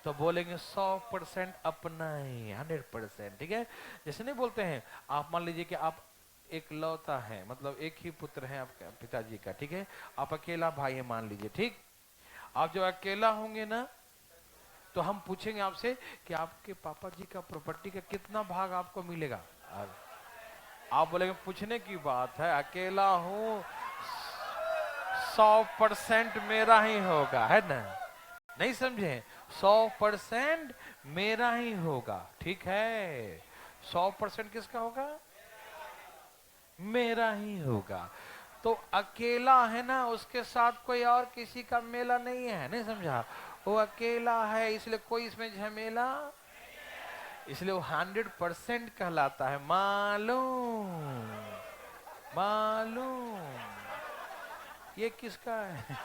[SPEAKER 1] तो बोलेंगे 100% अपना ही, 100%, ठीक है? जैसे नहीं बोलते हैं, आप मान लीजिए कि आप एक लौता है, मतलब एक ही पुत्र है आपके पिताजी का, ठीक है? आप अकेला भाई है मान लीजिए, ठीक? आप जो अकेला होंगे ना, तो हम पूछेंगे आपसे कि आपके पापा जी का प्रॉपर्टी का कितना भाग आपको मिलेगा? आप बोलेंगे पूछने की बात है, अकेला हूं, 100% मेरा ही होगा, है ना? नहीं समझे? 100% मेरा ही होगा, ठीक है? 100% किसका होगा? मेरा ही होगा। तो अकेला है ना, उसके साथ कोई और किसी का मेला नहीं है। नहीं समझा? वो अकेला है, इसलिए कोई इसमें झमेला, इसलिए वो 100% कहलाता है। मालूम? मालूम? ये किसका है?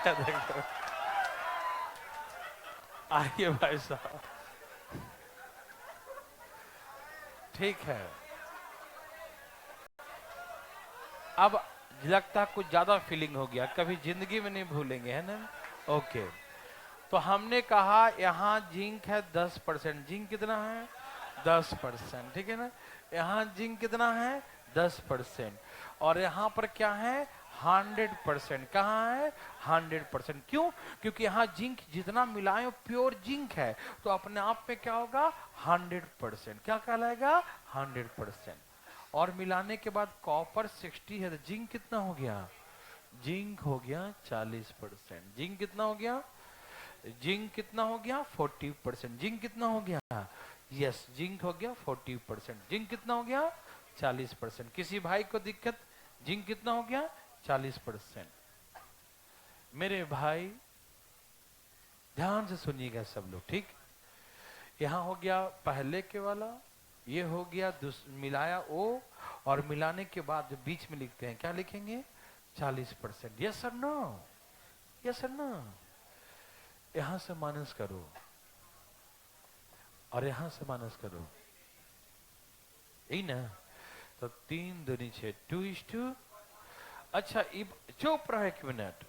[SPEAKER 1] देखो, आइए भाई साहब, ठीक है। अब लगता कुछ ज्यादा फीलिंग हो गया, कभी जिंदगी में नहीं भूलेंगे, है ना? ओके, तो हमने कहा यहाँ जिंक है 10%। जिंक कितना है? 10%, ठीक है ना? यहाँ जिंक कितना है? 10%। और यहाँ पर क्या है? 100%। कहाँ है? 100%। क्यों? क्योंकि यहाँ जिंक जितना मिलाए प्योर जिंक है, तो अपने आप में क्या होगा? 100%। क्या कहलाएगा? 100%। और मिलाने के बाद कॉपर 60 है, तो जिंक कितना हो गया? जिंक हो गया 40%। जिंक कितना हो गया? जिंक कितना हो गया? 40%। जिंक कितना हो गया? यस, जिंक हो गया 40%। जिंक कितना हो गया? 40%। किसी भाई को दिक्कत? जिंक कितना हो गया? 40%। मेरे भाई ध्यान से सुनिएगा सब लोग, ठीक। यहां हो गया पहले के वाला, ये हो गया मिलाया ओ, और मिलाने के बाद जो बीच में लिखते हैं क्या लिखेंगे? 40%। Yes sir no, yes sir no. यहां से माइनस करो और यहां से माइनस करो, यही ना। तो 3 दूनी 6, 2:2। अच्छा चुप रहो 1 मिनट।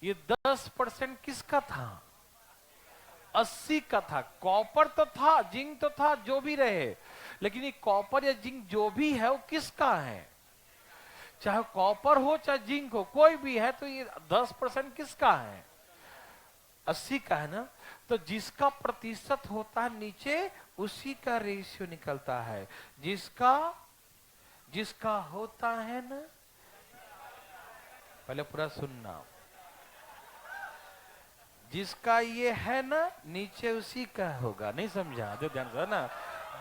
[SPEAKER 1] ये 10% किसका था? 80 का था। कॉपर तो था, जिंक तो था, जो भी रहे, लेकिन ये कॉपर या जिंक जो भी है वो किसका है? चाहे कॉपर हो चाहे जिंक हो, कोई भी है, तो ये 10% किसका है? 80 का है ना। तो जिसका प्रतिशत होता है नीचे, उसी का रेशियो निकलता है। जिसका जिसका होता है ना, पहले पूरा सुनना, जिसका ये है ना नीचे उसी का होगा। नहीं समझा? जो ध्यान से ना,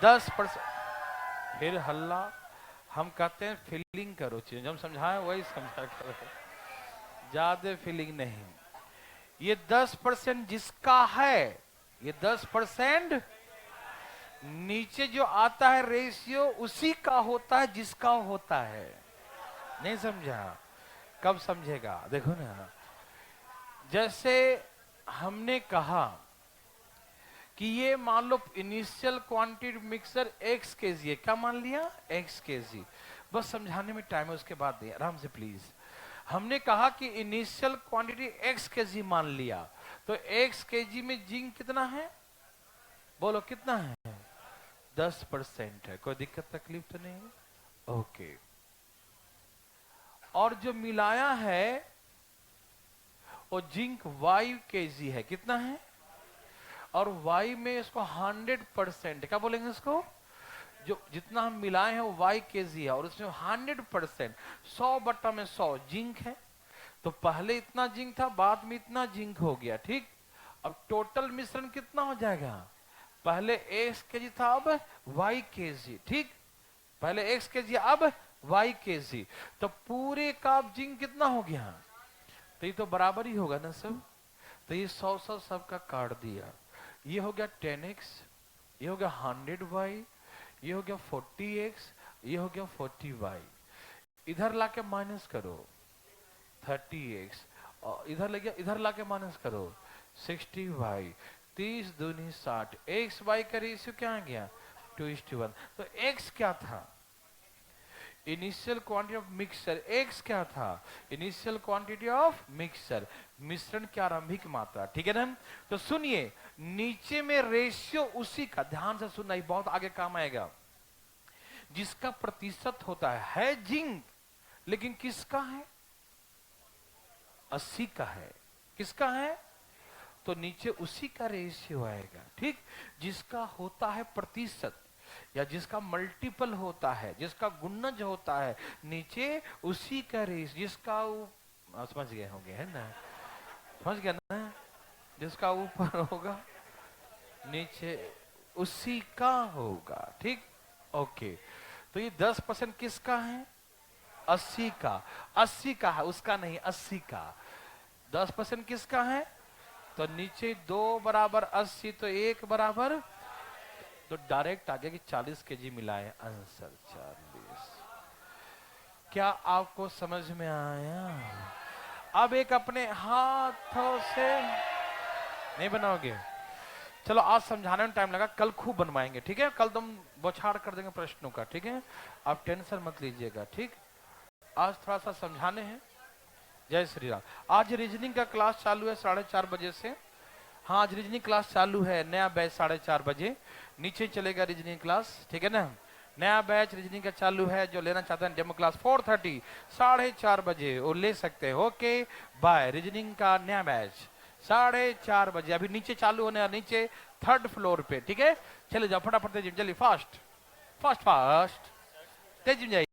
[SPEAKER 1] 10%। फिर हल्ला, हम कहते हैं फीलिंग करो चीज, हम समझाएं वही समझा करो, ज्यादा फीलिंग नहीं। ये 10% जिसका है, ये 10% नीचे जो आता है रेशियो उसी का होता है जिसका होता है। नहीं समझा? कब समझेगा? देखो ना, जैसे हमने कहा कि ये मान लो initial quantity mixture x kg है, क्या मान लिया? x kg। बस समझाने में टाइम है, उसके बाद दें आराम से प्लीज। हमने कहा कि इनिशियल क्वांटिटी x kg मान लिया, तो x kg में जिंक कितना है? बोलो कितना है? 10% है। कोई दिक्कत तकलीफ तो नहीं? ओके। और जो मिलाया है वो जिंक y kg है, कितना है? और y में इसको 100%, क्या बोलेंगे इसको? जो जितना हम मिलाए हैं वो y kg है, और उसमें 100%, 100/100 जिंक है। तो पहले इतना जिंक था, बाद में इतना जिंक हो गया, ठीक। अब टोटल मिश्रण कितना हो जाएगा? पहले x kg था, अब y kg, ठीक। पहले x kg, अब y kg। तो पूरे का जिंक कितना हो गया? तो ये तो बराबर ही होगा ना सब। तो ये 100 सबका काट दिया। ये हो गया 10x, ये हो गया 100y, ये हो गया 40x, ये हो गया 40y। इधर लाके माइनस करो 30x, और इधर लाके माइनस करो 60y। 30 दूनी 60। x y का रेशियो क्या आ गया? 2:1। तो x क्या था? Initial quantity of mixture. x क्या था? इनिशियल क्वांटिटी ऑफ मिक्सचर, मिश्रण की आरंभिक मात्रा, ठीक है ना। तो सुनिए, नीचे में रेशियो उसी का, ध्यान से सुनना, ये बहुत आगे काम आएगा। जिसका प्रतिशत होता है जिंक, लेकिन किसका है? 80 का है। किसका है? तो नीचे उसी का रेशियो आएगा, ठीक। जिसका होता है प्रतिशत, या जिसका मल्टीपल होता है, जिसका गुणज होता है, नीचे उसी का रेस, जिसका समझ गए होंगे, है ना? समझ गया ना? जिसका ऊपर होगा नीचे उसी का होगा, ठीक। ओके। तो ये 10% किसका है? 80 का। 80 का है, उसका नहीं, 80 का। 10% किसका है? तो नीचे 2 बराबर 80, तो 1 बराबर, तो डायरेक्ट आ गया कि 40 kg मिलाए, आंसर 40। क्या आपको समझ में आया? अब एक अपने हाथों से नहीं बनाओगे? चलो आज समझाने में टाइम लगा, कल खूब बनवाएंगे, ठीक है। कल तुम बौछार कर देंगे प्रश्नों का, ठीक है। आप टेंशन मत लीजिएगा, ठीक। आज थोड़ा सा समझाने हैं। जय श्री राम। आज रीजनिंग का क्लास चालू है 4:30 बजे से। हाँ, आज रीजनिंग क्लास चालू है, नया बैच 4:30 बजे नीचे चलेगा रीजनिंग क्लास, ठीक है ना। नया बैच रीजनिंग का चालू है, जो लेना चाहते हैं डेमो क्लास 4:30 4:30 बजे वो ले सकते हैं। Okay bye. रीजनिंग का नया बैच 4:30 बजे अभी नीचे चालू होने, नीचे 3rd फ्लोर पे, ठीक है। चले जाओ फटाफट, तेजी जल्दी, फास्ट फास्ट फास्ट, तेजी में जाइए।